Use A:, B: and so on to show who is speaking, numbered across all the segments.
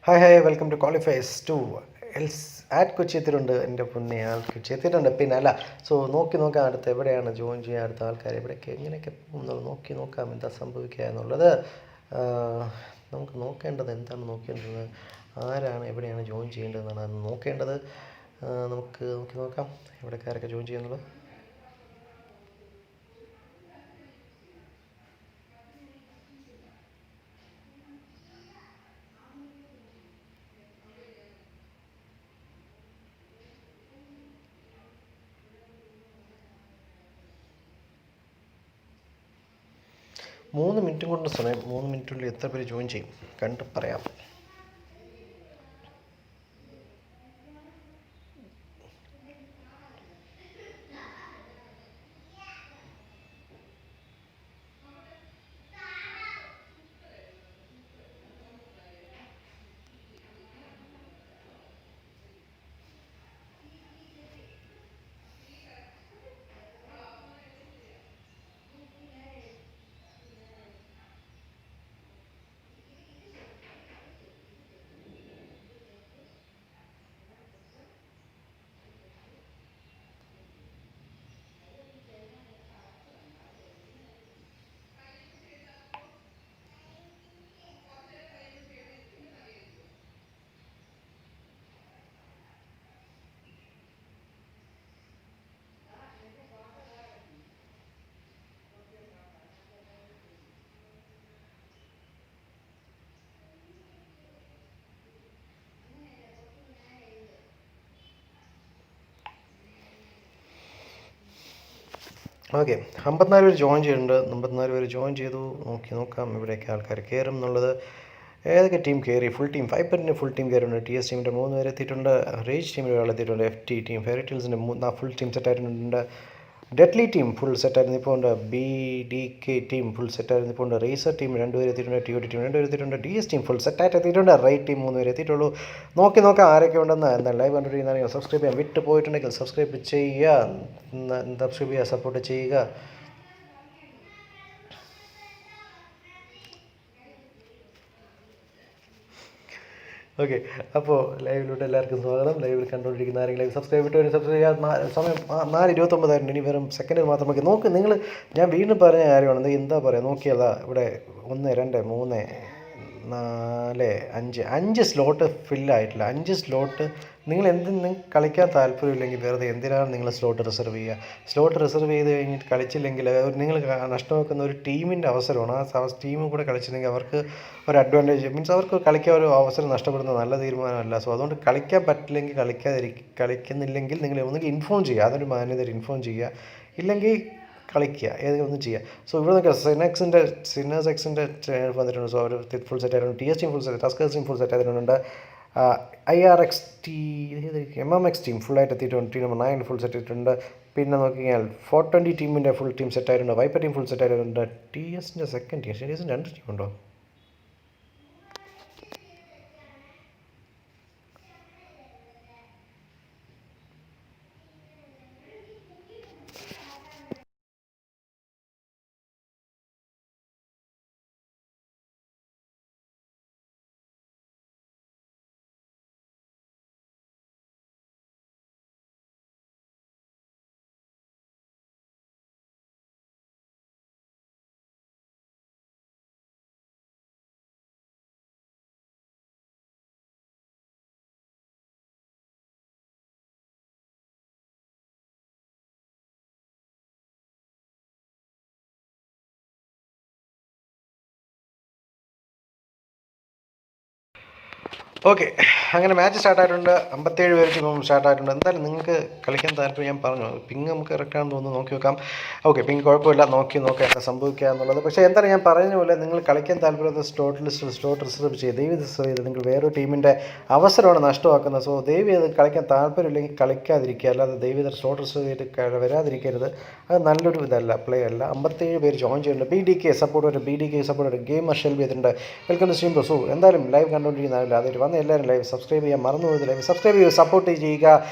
A: Hi welcome to Qualifiers 2. ആഡ് കൊച്ചി എത്തിയിട്ടുണ്ട്. എൻ്റെ പൊന്നെ കൊച്ചി എത്തിയിട്ടുണ്ട്. പിന്നെ അല്ല നോക്കാം അടുത്ത് എവിടെയാണ് ജോയിൻ ചെയ്യാൻ അടുത്ത ആൾക്കാർ എവിടെയൊക്കെ എങ്ങനെയൊക്കെ നോക്കാം എന്താ സംഭവിക്കുക എന്നുള്ളത്. നമുക്ക് നോക്കേണ്ടത് ആരാണ് എവിടെയാണ് ജോയിൻ ചെയ്യേണ്ടതെന്നാണ് നോക്കേണ്ടത്. നമുക്ക് നോക്കാം എവിടെയൊക്കെ ആരൊക്കെ ജോയിൻ ചെയ്യുന്നത്. 3 മിനിറ്റും കൊണ്ട് സമയം. 3 മിനിറ്റിനുള്ളിൽ എത്ര പേര് ജോയിൻ ചെയ്യും കണ്ട് പറയാം. ഓക്കെ, 54 പേര് ജോയിൻ ചെയ്തിട്ടുണ്ട്. 54 പേര് ജോയിൻ ചെയ്തു. നോക്കാം ഇവിടെയൊക്കെ ആൾക്കാർ കയറും എന്നുള്ളത്. ഏതൊക്കെ ടീം കയറി? ഫുൾ ടീം ഫൈപ്പറിൻ്റെ ഫുൾ ടീം കയറിയിട്ടുണ്ട്. TS ടീമിൻ്റെ 3 പേര് എത്തിയിട്ടുണ്ട്. റേജ് ടീമിൽ ഒരാൾ എത്തിയിട്ടുണ്ട്. FT ടീം ഫെയറിറ്റിൽസിൻ്റെ ഫുൾ ടീം സെറ്റായിട്ടുണ്ട്. ഡെഡ്ലി ടീം ഫുൾ സെറ്റായിരുന്നു ഇപ്പോൾ ഉണ്ട്. BDK ടീം ഫുൾ സെറ്റായിരുന്നു ഇപ്പോൾ ഉണ്ട്. റേസർ ടീം 2 പേര് എത്തിയിട്ടുണ്ട്. TOT ടീം 2 പേര് എത്തിയിട്ടുണ്ട്. DS ടീം ഫുൾ സെറ്റായിട്ട് എത്തിയിട്ടുണ്ട്. റൈറ്റ് ടീം 3 പേര് എത്തിയിട്ടുള്ളൂ. നോക്കാം ആരൊക്കെ ഉണ്ടെന്ന്. എന്താ ലൈവ് കണ്ടിരിക്കുന്നതാണെങ്കിൽ സബ്സ്ക്രൈബ് ചെയ്യാൻ വിട്ടു പോയിട്ടുണ്ടെങ്കിൽ സബ്സ്ക്രൈബ് ചെയ്യുക, സപ്പോർട്ട് ചെയ്യുക. ഓക്കെ, അപ്പോൾ ലൈവിലൂടെ എല്ലാവർക്കും സ്വാഗതം. ലൈവിൽ കണ്ടുകൊണ്ടിരിക്കുന്ന ആരെങ്കിലും ലൈവ് സബ്സ്ക്രൈബ് ചെയ്യുക. സമയം 4:29 ഇനി വെറും സെക്കൻഡിൽ മാത്രം നോക്ക്. ഞാൻ വീണ്ടും പറഞ്ഞ കാര്യമാണ്. എന്താ പറയുക, നോക്കിയതാ ഇവിടെ 1 2 3 4 5 സ്ലോട്ട് ഫില്ലായിട്ടില്ല. 5 സ്ലോട്ട് നിങ്ങൾക്ക് കളിക്കാൻ താല്പര്യമില്ലെങ്കിൽ വെറുതെ എന്തിനാണ് നിങ്ങൾ സ്ലോട്ട് റിസർവ് ചെയ്യുക? സ്ലോട്ട് റിസർവ് ചെയ്ത് കഴിഞ്ഞിട്ട് കളിച്ചില്ലെങ്കിൽ നിങ്ങൾ നഷ്ടമാക്കുന്ന ഒരു ടീമിൻ്റെ അവസരമാണ്. ആ ടീമും കൂടെ കളിച്ചില്ലെങ്കിൽ അവർക്ക് ഒരു അഡ്വാൻറ്റേജ് മീൻസ് അവർക്ക് കളിക്കാൻ ഒരു അവസരം നഷ്ടപ്പെടുന്നത് നല്ല തീരുമാനമല്ല. അതുകൊണ്ട് കളിക്കാൻ പറ്റില്ലെങ്കിൽ കളിക്കുന്നില്ലെങ്കിൽ നിങ്ങൾ ഒന്നുകിൽ ഇൻഫോം ചെയ്യുക, അതൊരു മാന്യതയിൽ ഇൻഫോം ചെയ്യുക, ഇല്ലെങ്കിൽ കളിക്കുക, ഏതെങ്കിലും ഒന്നും ചെയ്യുക. ഇവിടെ നോക്കുക, സിന്നേഴ്സ് എക്സിൻ്റെ വന്നിട്ടുണ്ട്. അവർ ഫുൾ സെറ്റ് ആയിട്ടുണ്ട്. TS team full set, Tuskers team full set ആയിട്ടുണ്ട്. MMX ടീം ഫുള്ളായിട്ട് എത്തിയിട്ടുണ്ട്. ടീം നമ്പർ 9 ഫുൾ സെറ്റ് ആയിട്ടുണ്ട്. പിന്നെ നോക്കിക്കഴിഞ്ഞാൽ 420 ടീമിൻ്റെ ഫുൾ ടീം സെറ്റ് ആയിട്ടുണ്ട്. വൈപ്പർ ടീം ഫുൾ സെറ്റ് ആയിട്ടുണ്ട്. TSൻ്റെ സെക്കൻഡ് ടീം, TSൻ്റെ 2 ടീമുണ്ടോ? ഓക്കെ, അങ്ങനെ മാച്ച് സ്റ്റാർട്ടായിട്ടുണ്ട്. 57 പേർക്ക് സ്റ്റാർട്ടായിട്ടുണ്ട്. എന്തായാലും നിങ്ങൾക്ക് കളിക്കാൻ താല്പര്യം ഞാൻ പറഞ്ഞു. പിങ് നമുക്ക് കറക്റ്റാണെന്ന് തോന്നുന്നു. നോക്കി നോക്കാം. ഓക്കെ, പിങ് കുഴപ്പമില്ല. നോക്കാം എന്താ സംഭവിക്കുക എന്നുള്ളത്. പക്ഷേ എന്തായാലും ഞാൻ പറഞ്ഞ പോലെ നിങ്ങൾ കളിക്കാൻ താല്പര്യമുള്ള സ്ലോട്ട് റിസർവ് ചെയ്ത് റിസർവ് ചെയ്ത് നിങ്ങൾ വേറൊരു ടീമിൻ്റെ അവസരമാണ് നഷ്ടമാക്കുന്നത്. ദയവ് ചെയ്ത് കളിക്കാൻ താല്പര്യമില്ലെങ്കിൽ കളിക്കാതിരിക്കുക, അല്ലാതെ ദയവ് ചെയ്ത് സ്ലോട്ട് റിസർവ് ചെയ്ത് വരാതിരിക്കരുത്. അത് നല്ലൊരു പ്ലേ അല്ല. 57 പേര് ജോയിൻ ചെയ്യുന്നുണ്ട്. BDK സപ്പോർട്ട് ഗെയിമർ ഷെൽബി ചെയ്തിട്ടുണ്ട്. Welcome to stream. എന്തായാലും ലൈവ് കണ്ടുകൊണ്ടിരിക്കുന്നതല്ല, അതൊരു വന്ന് എല്ലാവരും ലൈവ് സബ്സ്ക്രൈബ് ചെയ്യാൻ മറന്നുപോയത് ലൈവ് സബ്സ്ക്രൈബ് ചെയ്ത് സപ്പോർട്ട് ചെയ്യുക.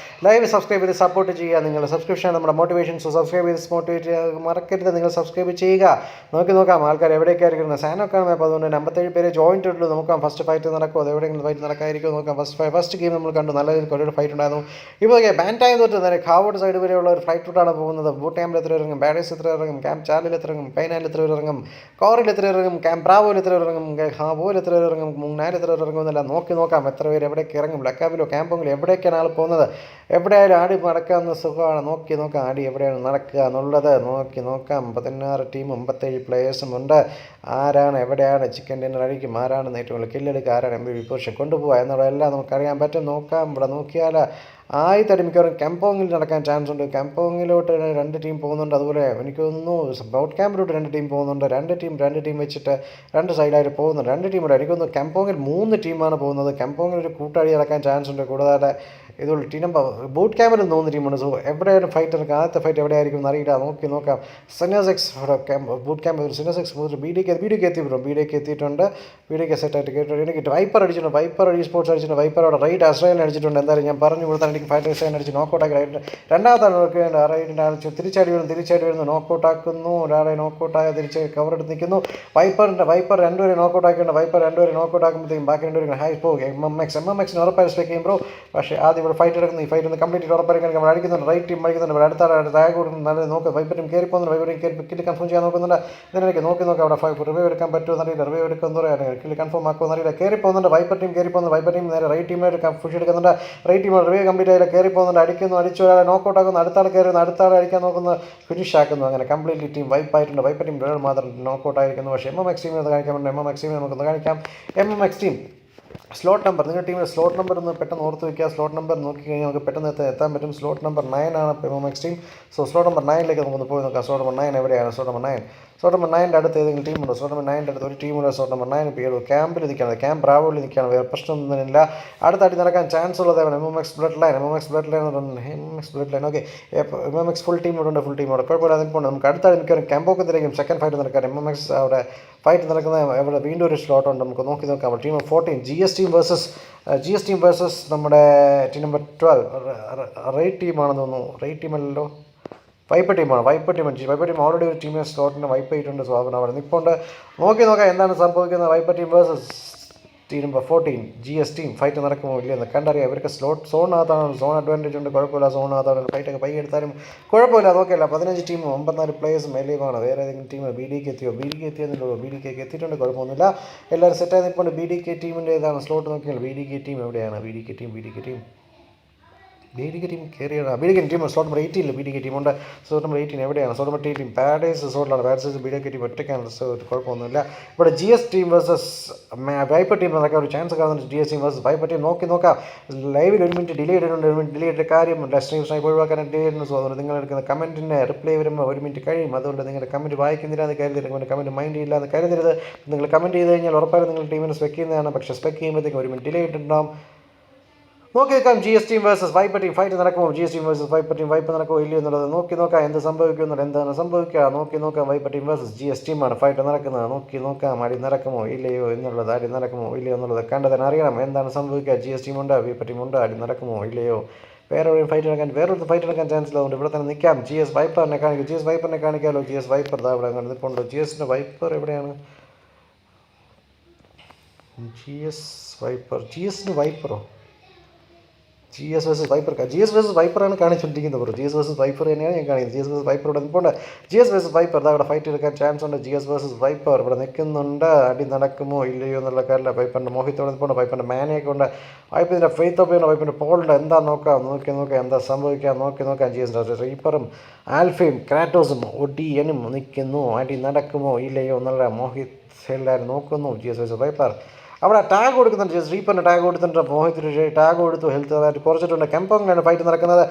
A: ലൈവ് സബ്സ്ക്രൈബ് ചെയ്ത് സപ്പോർട്ട് ചെയ്യുക. നിങ്ങൾ സബ്സ്ക്രിപ്ഷൻ നമ്മുടെ മോട്ടിവേഷൻസ് സബ്സ്ക്രൈബ് ചെയ്ത് മോട്ടിവേറ്റ് മറക്കരുത്. നിങ്ങൾ സബ്സ്ക്രൈബ് ചെയ്യുക. നോക്കാം ആൾക്കാർ എവിടെയൊക്കെ ആയിരിക്കും. സാനൊക്കെയാണ് അപ്പോൾ അതുകൊണ്ട് 57 പേര് ജോയിൻറ്റ് ഉള്ളൂ. നോക്കാം ഫസ്റ്റ് ഫൈറ്റ് നടക്കുമോ, അത് എവിടെയെങ്കിലും ഫൈറ്റ് നടക്കാതിരിക്കും നോക്കാം. ഫസ്റ്റ് ഗെയിം നമ്മൾ കണ്ടു, നല്ല കുറേ ഫൈറ്റ് ഉണ്ടായിരുന്നു. ഇപ്പോൾ ബാൻടൈം തൊട്ട് നേരെ ഖാവോർഡ് സൈഡ് വരെയുള്ള ഒരു ഫൈറ്റ് റൂട്ടാണ് പോകുന്നത്. ബൂട്ട് ക്യാമ്പിൽ എത്ര ഇറങ്ങും, ബാഡേഴ്സ് എത്ര ഇറങ്ങും, ക്യാമ്പ് ചാർലിൽ എത്ര ഇറങ്ങും, പൈനാലിൽ എത്ര ഇറങ്ങും, കോറിൽ എത്ര ഇറങ്ങും, ക്യാമ്പ് ബ്രാവോയിൽ എത്ര ഇറങ്ങും, ഹാവോയിൽ എത്ര ഇറങ്ങും, മുങ്ങാലിൽ എത്ര ഇറങ്ങും എന്നല്ല നോക്കാം എത്ര പേര് എവിടേക്ക് ഇറങ്ങും. ബ്ലക്കാബിലോ ക്യാമ്പെങ്കിലോ എവിടേക്കാണ് ആൾ പോകുന്നത്. എവിടെയായാലും ആടി നടക്കാവുന്ന സുഖമാണ്. നോക്കാം ആടി എവിടെയാണ് നടക്കുക എന്നുള്ളത് നോക്കാം. 16 ടീമും 57 പ്ലേയേഴ്സും ഉണ്ട്. ആരാണ് എവിടെയാണ് ചിക്കൻ ഡിന്നർ അടിക്കും, ആരാണ് ഏറ്റവും കൂടുതൽ കില്ലെടുക്കുക, ആരാണ് MVP പൊസിഷൻ കൊണ്ടുപോകുക എന്നുള്ളതെല്ലാം നമുക്കറിയാൻ പറ്റും. നോക്കാം. ഇവിടെ നോക്കിയാൽ ആയിത്തടി മിക്കവാറും കെമ്പോങ്ങിൽ നടക്കാൻ ചാൻസ് ഉണ്ട്. കെമ്പോങ്ങിലോട്ട് 2 ടീം പോകുന്നുണ്ട്. അതുപോലെ എനിക്ക് തോന്നുന്നു ബൗട്ട് ക്യാമ്പിലോട്ട് 2 ടീം പോകുന്നുണ്ട്. 2 ടീം വെച്ചിട്ട് 2 സൈഡായിട്ട് പോകുന്നുണ്ട്. 2 ടീമുണ്ട്. എനിക്ക് തോന്നുന്നു കെമ്പോങ്ങിൽ 3 ടീമാണ് പോകുന്നത്. കെമ്പോങ്ങിൽ ഒരു കൂട്ടടി നടക്കാൻ ചാൻസ് ഉണ്ട്. കൂടാതെ ഇതുള്ള ടീം ബൂട്ട് ക്യാമ്പിൽ 3 ടീമുണ്ട്. സോ എവിടെയാണ് ഫൈറ്റ് നടക്കുക, ആദ്യത്തെ ഫൈറ്റ് എവിടെയായിരിക്കും എന്നറിയില്ല. നോക്കാം. സിനോസെക്സ് ബൂട്ട് ക്യാമ്പ് സിനോസെക്സ് ബിഡിക്ക് എത്തിയിട്ടുണ്ട്. ബിഡിക്ക് എത്തിയിട്ടുണ്ട്. ബിഡിക്ക് സെറ്റായിട്ട് കേട്ടിട്ടുണ്ട്. എനിക്ക് വൈപ്പർ അടിച്ചിട്ടുണ്ട്. വൈപ്പർ സ്പോർട്സ് അടിച്ചിട്ടുണ്ട്. വൈപ്പറോടെ റൈറ്റ് അസ്ട്രേലിയൻ അടിച്ചിട്ടുണ്ട്. എന്തായാലും ഞാൻ പറഞ്ഞു കൊടുത്താൽ എനിക്ക് ഫൈറ്റേഴ്സ് അടിച്ച് നോക്കൗട്ടാക്കി റൈറ്റ് രണ്ടാമത്തെ നോക്കേണ്ട റൈറ്റിൻ്റെ അടിച്ച് തിരിച്ചടി വരുന്നു നോക്കൗട്ടാക്കുന്നു. ഒരാളെ നോക്കൗട്ടായ തിരിച്ച് കവർ എടുത്ത് നിൽക്കുന്നു. വൈപ്പർ 2 പേരെ നോക്കൗട്ടാക്കിയിട്ടുണ്ട്. വൈപ്പർ 2 പേരെ നോക്കൗട്ടാക്കുമ്പോഴത്തേക്കും ബാക്കി 2 പേര് ഹൈ പോകും. MMXന് ഉറപ്പായി സ്പെക്ക് ചെയ്യും ബ്രോ. പക്ഷേ ആദ്യം ഇവിടെ ഫൈറ്റ് എടുക്കുന്നു. ഈ ഫൈറ്റ് ഒന്ന് കംപ്ലീറ്റ് ഉറപ്പായിരിക്കും. നമ്മൾ അടിക്കുന്നുണ്ട്. റൈറ്റ് ടീം അടിക്കുന്നുണ്ട്. ഇവിടെ അടുത്ത താഴെ കൊടുക്കുന്നു. നല്ല നോക്കുക. വൈപ്പർ ടീം കയറി പോകുന്നുണ്ട്. വൈപ്പർ ടീം കില്ല് കൺഫേം ചെയ്യാൻ നോക്കുന്നുണ്ട്. ഇതിനിടയ്ക്ക് നോക്കാം അവിടെ റിവ്യൂ എടുക്കാൻ പറ്റുമോ എന്നറിയില്ല. റിവ്യൂ എടുക്കുന്ന കില്ല് കൺഫേം ആക്കുമോ എന്നറിയില്ല. കയറി പോകുന്നുണ്ട്. വൈപ്പർ ടീം വൈപ്പർ ടീം നേരെ റൈറ്റ് ടീമായിട്ട് പുഷ് എടുക്കുന്നുണ്ട്. റൈറ്റ് ടീം റിവ്യൂ കംപ്ലീറ്റ് ആയില്ല. കയറി പോകുന്നുണ്ട്. അടിച്ചു ഒരാളെ നോക്കൗട്ട് ആക്കുന്നു. അടുത്താൾ കയറുന്നു. അടുത്താൾ അടിക്കാൻ നോക്കുന്നു. ഫിനിഷ് ആക്കുന്നു. അങ്ങനെ കംപ്ലീറ്റ്ലി ടീം വൈപ്പായിട്ടുണ്ട്. വൈപ്പർ ടീം മാത്രം നോക്കൗട്ട് ആയിരിക്കുന്നു. പക്ഷേ MMX ടീമിനെ കാണിക്കാൻ പറ്റും. MMX ടീമിനെ നമുക്കൊന്ന് കാണിക്കാം. MMX ടീം സ്ലോട്ട് നമ്പർ നിങ്ങളുടെ ടീമിൻ്റെ സ്ലോട്ട് നമ്പർ ഒന്ന് പെട്ടെന്ന് ഓർത്ത് വയ്ക്കുക. സ്ലോട്ട് നമ്പർ നോക്കിക്കഴിഞ്ഞാൽ നമുക്ക് പെട്ടെന്ന് എത്താൻ പറ്റും. സ്ലോട്ട് നമ്പർ 9 ആണ് MMX ടീം. സോ സ്ലോട്ട് നമ്പർ 9ലേക്ക് നമുക്കൊന്ന് പോയി നോക്കാം. സ്ലോട്ട് നമ്പർ 9 എവിടെയാണ്? സ്ലോട്ട് നമ്പർ 9ൻ്റെ അടുത്ത് ഏതെങ്കിലും ടീമുണ്ടോ? സ്ലോട്ട് നമ്പർ 9ൻ്റെ അടുത്ത് ഒരു ടീമുണ്ട്. സ്ലോട്ട് നമ്പർ 9 പേര് ക്യാമ്പിൽ നിൽക്കുകയാണ്. ക്യാമ്പ് ബ്രാവോയിൽ നിൽക്കുകയാണ്. വേറെ പ്രശ്നമൊന്നുമില്ല. അടുത്തടി നടക്കാൻ ചാൻസ് ഉള്ളത് MMX blood line okay. MMX full ടീമോടുണ്ട്. കുഴപ്പമില്ല. അതിപ്പോൾ നമുക്ക് അടുത്തടി നിൽക്കാൻ ക്യാമ്പോക്കത്തിലേക്കും സെക്കൻഡ് ഫൈറ്റ് നടക്കാൻ MMX അവിടെ ഫൈറ്റ് നടക്കുന്ന അവിടെ വീണ്ടും ഒരു സ്ലോട്ട് ഉണ്ട്. നമുക്ക് നോക്കാം. ടീം 14 GS ടീം വേഴ്സസ് നമ്മുടെ ടീം നമ്പർ 12 റൈറ്റ് ടീമാണെന്ന് തോന്നുന്നു. റൈറ്റ് ടീമല്ലോ, വൈപ്പർ ടീം ഓൾറെഡി ഒരു ടീമിനെ സ്ലോട്ടിനെ വൈപ്പ് ചെയ്തിട്ടുണ്ട്. സോ അവിടെ നിൽപ്പുണ്ട്. നോക്കാം എന്താണ് സംഭവിക്കുന്നത്. Wiper team versus team number 14 GS team fight നടക്കുമോ ഇല്ലെന്ന് കണ്ടറിയാം. ഇവർക്ക് സോണിനകത്താണ്. സോൺ അഡ്വാൻറ്റേജ് ഉണ്ട്. കുഴപ്പമില്ല. സോണിനകത്താണ് ഫൈറ്റൊക്കെ പൈ എടുത്താലും കുഴപ്പമില്ല. നോക്കില്ല. 15 ടീമും 54 പ്ലേയേഴ്സും എലീവാണ്. വേറെ ഏതെങ്കിലും ടീം BDK എത്തിയെന്നുള്ളൂ. BDK എത്തിയിട്ടുണ്ട്. കുഴപ്പമൊന്നുമില്ല. എല്ലാവരും സെറ്റായി നിൽപ്പുണ്ട്. BDK ടീമിൻ്റെ ഏതാണ് സ്ലോട്ട് നോക്കിയാൽ BDK ടീം എവിടെയാണ്? BDK ടീം കയറിയാണ്. BDK team slot number 18 BDK ടീമുണ്ട്. സ്ലോട്ട് നമ്പർ 18 എവിടെയാണ്? സ്ലോട്ട് നമ്പർ 18 പാരഡൈസ് സ്ലോട്ടിലാണ്. പാരഡൈസ് BDK ടീം ഒറ്റയ്ക്കാണ്. കുഴപ്പമൊന്നുമില്ല. ഇവിടെ GS team versus viper team നടക്കാൻ ഒരു ചാൻസ് കാണുന്നുണ്ട്. GS team versus viper team നോക്കാം. ലൈവിൽ 1 മിനിറ്റ് ഡിലേ ഇട്ടിട്ടുണ്ട്. 1 മിനിറ്റ് ഡിലേ ഇട്ട കാര്യം ഡെസ്റ്റിനേഷനായി ഒഴിവാക്കാൻ ഡിലേ ഇടുന്നു. സോ അതുകൊണ്ട് നിങ്ങൾ എടുക്കുന്ന കമൻറ്റിൻ്റെ റിപ്ലൈ വരുമ്പോൾ 1 മിനിറ്റ് കഴിയും. അതുകൊണ്ട് നിങ്ങളുടെ കമൻറ്റ് വായിക്കുന്നില്ല എന്ന് കരുതരുത്. നിങ്ങളുടെ കമൻറ്റ് മൈൻഡ് ചെയ്യില്ല എന്ന് കരുതരുത്. നിങ്ങൾ കമൻറ്റ് ചെയ്ത് കഴിഞ്ഞാൽ ഉറപ്പായും നിങ്ങൾ ടീമിനെ സ്പെക്ക് ചെയ്യുന്നതാണ്. പക്ഷേ സ്പെക്ക് ചെയ്യുമ്പോഴത്തേക്കും 1 മിനിറ്റ് ഡിലേ ഇട്ടിട്ടുണ്ടാകും. നോക്കിയേക്കാം. GS team versus viper team fight നടക്കുമോ? GS team versus viper team wipe നടക്കുമോ ഇല്ലയോ എന്നുള്ളത് നോക്കാം. എന്ത് സംഭവിക്കുന്നുള്ളത് എന്താണ് സംഭവിക്കുക നോക്കാം. വൈപ്പർ ടീം വേഴ്സസ് GS ടീമാണ് ഫൈറ്റ് നടക്കുന്നത്. നോക്കാം. അടി നടക്കുമോ ഇല്ലയോ എന്നുള്ളത് കണ്ടതിന് അറിയണം. എന്താണ് സംഭവിക്കുക? GS ടീമുണ്ട്, വൈപ്പർ ടീമുണ്ട്. അടി നടക്കുമോ ഇല്ലയോ? വേറൊരു ഫൈറ്റ് നടക്കാൻ ചാൻസ് ഇല്ല. അതുകൊണ്ട് ഇവിടെ തന്നെ നിൽക്കാം. GS വൈപ്പറിനെ കാണിക്കാമല്ലോ. GS വൈപ്പർ ഇവിടെ നിൽപ്പുണ്ട്. GSൻ്റെ വൈപ്പർ എവിടെയാണ്? GSന് വൈപ്പറോ? GS വേഴ്സസ് വൈപ്പറാണ് കാണിച്ചുകൊണ്ടിരിക്കുന്നത് ബ്രോ. GS വേഴ്സസ് വൈപ്പർ തന്നെയാണ് ഞാൻ കാണിക്കുന്നത്. GS വേഴ്സസ് വൈപ്പർ ഇവിടെ നിൽപ്പുണ്ട്. GS വേഴ്സസ് വൈപ്പർ ഇവിടെ ഫൈറ്റ് എടുക്കാൻ ചാൻസ് ഉണ്ട്. GS വേഴ്സസ് വൈപ്പർ ഇവിടെ നിൽക്കുന്നുണ്ട്. അടി നടക്കുമോ ഇല്ലയോ എന്നുള്ള കാര്യമില്ല. വൈപ്പറിൻ്റെ മോഹിത്തോടെ നിൽപ്പുണ്ട്. വൈപ്പറിൻ്റെ മാനയൊക്കെ ഉണ്ട്. വൈപ്പിൻ്റെ ഫെയ്ത്ത് ഓപ്പുണ്ട്. വൈപ്പിൻ്റെ പോളുണ്ട്. എന്താ നോക്കാം. എന്താ സംഭവിക്കാം. നോക്കാം. GS റീപ്പറും ആൽഫയും ക്രാറ്റോസും ഒടിയനും നിൽക്കുന്നു. അടി നടക്കുമോ ഇല്ലയോ എന്നുള്ള മോഹിത് എല്ലാവരും നോക്കുന്നു. GS വേഴ്സസ് വൈപ്പർ അവിടെ ടാഗ് കൊടുക്കുന്നുണ്ട്. റീപ്പറിന് ടാഗ് കൊടുത്തിട്ടുണ്ട്. മോഹിത്തിന് ടാഗ് കൊടുത്തു. ഹെൽത്ത് കുറച്ചിട്ടുണ്ട്. കെമ്പോങ്ങിലാണ് ഫൈറ്റ് നടക്കുന്നത്.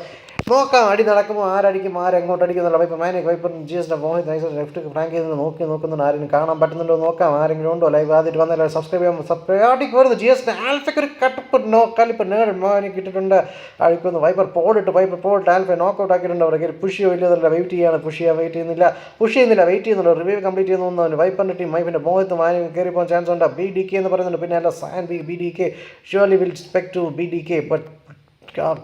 A: നോക്കാം അടി നടക്കുമ്പോൾ ആരടിക്കും ആരെങ്ങോട്ടടിക്കുന്നുള്ള വൈപ്പർ മാനിക് വൈപ്പർ ജിഎസിൻ്റെ മോഹിത് നൈസ് ലെഫ്റ്റ് ഫ്രാങ്ക് ചെയ്ത് നോക്കുന്നുണ്ട് ആരും കാണാൻ പറ്റുന്നുണ്ടോ നോക്കാം ആരെങ്കിലും ഉണ്ടോ ലൈവ് ആദ്യമായിട്ട് വന്നില്ല സബ്സ്ക്രൈബ് ചെയ്യാം സബ്സ്ക്രൈബ് വരുന്നു ജിഎസിൻ്റെ ആൽഫയ്ക്ക് ഒരു കട്ടപ്പ് കലിപ്പ് നേട് മാനിക്ക് ഇട്ടിട്ടുണ്ട് അടിക്കുന്നു വൈപ്പർ പോളിട്ട് ആൽഫ നോക്കൗട്ട് ആക്കിയിട്ടുണ്ട് അവർക്ക് പുഷ് ഇല്ലെന്നല്ല വെയിറ്റ് ചെയ്യാണ് പുഷ് ചെയ്യുന്നില്ല വെയിറ്റ് ചെയ്യുന്നുണ്ട് റിവ്യൂ കംപ്ലീറ്റ് ചെയ്യുന്നു വൈപ്പറിൻ്റെ ടീം വൈപ്പിൻ്റെ മോഹിത്ത് മാനിക്ക് കയറി പോകാൻ ചാൻസ് ഉണ്ട് BDK എന്ന് പറയുന്നുണ്ട് പിന്നെ അല്ല സാൻ BDK surely will expect to BDK but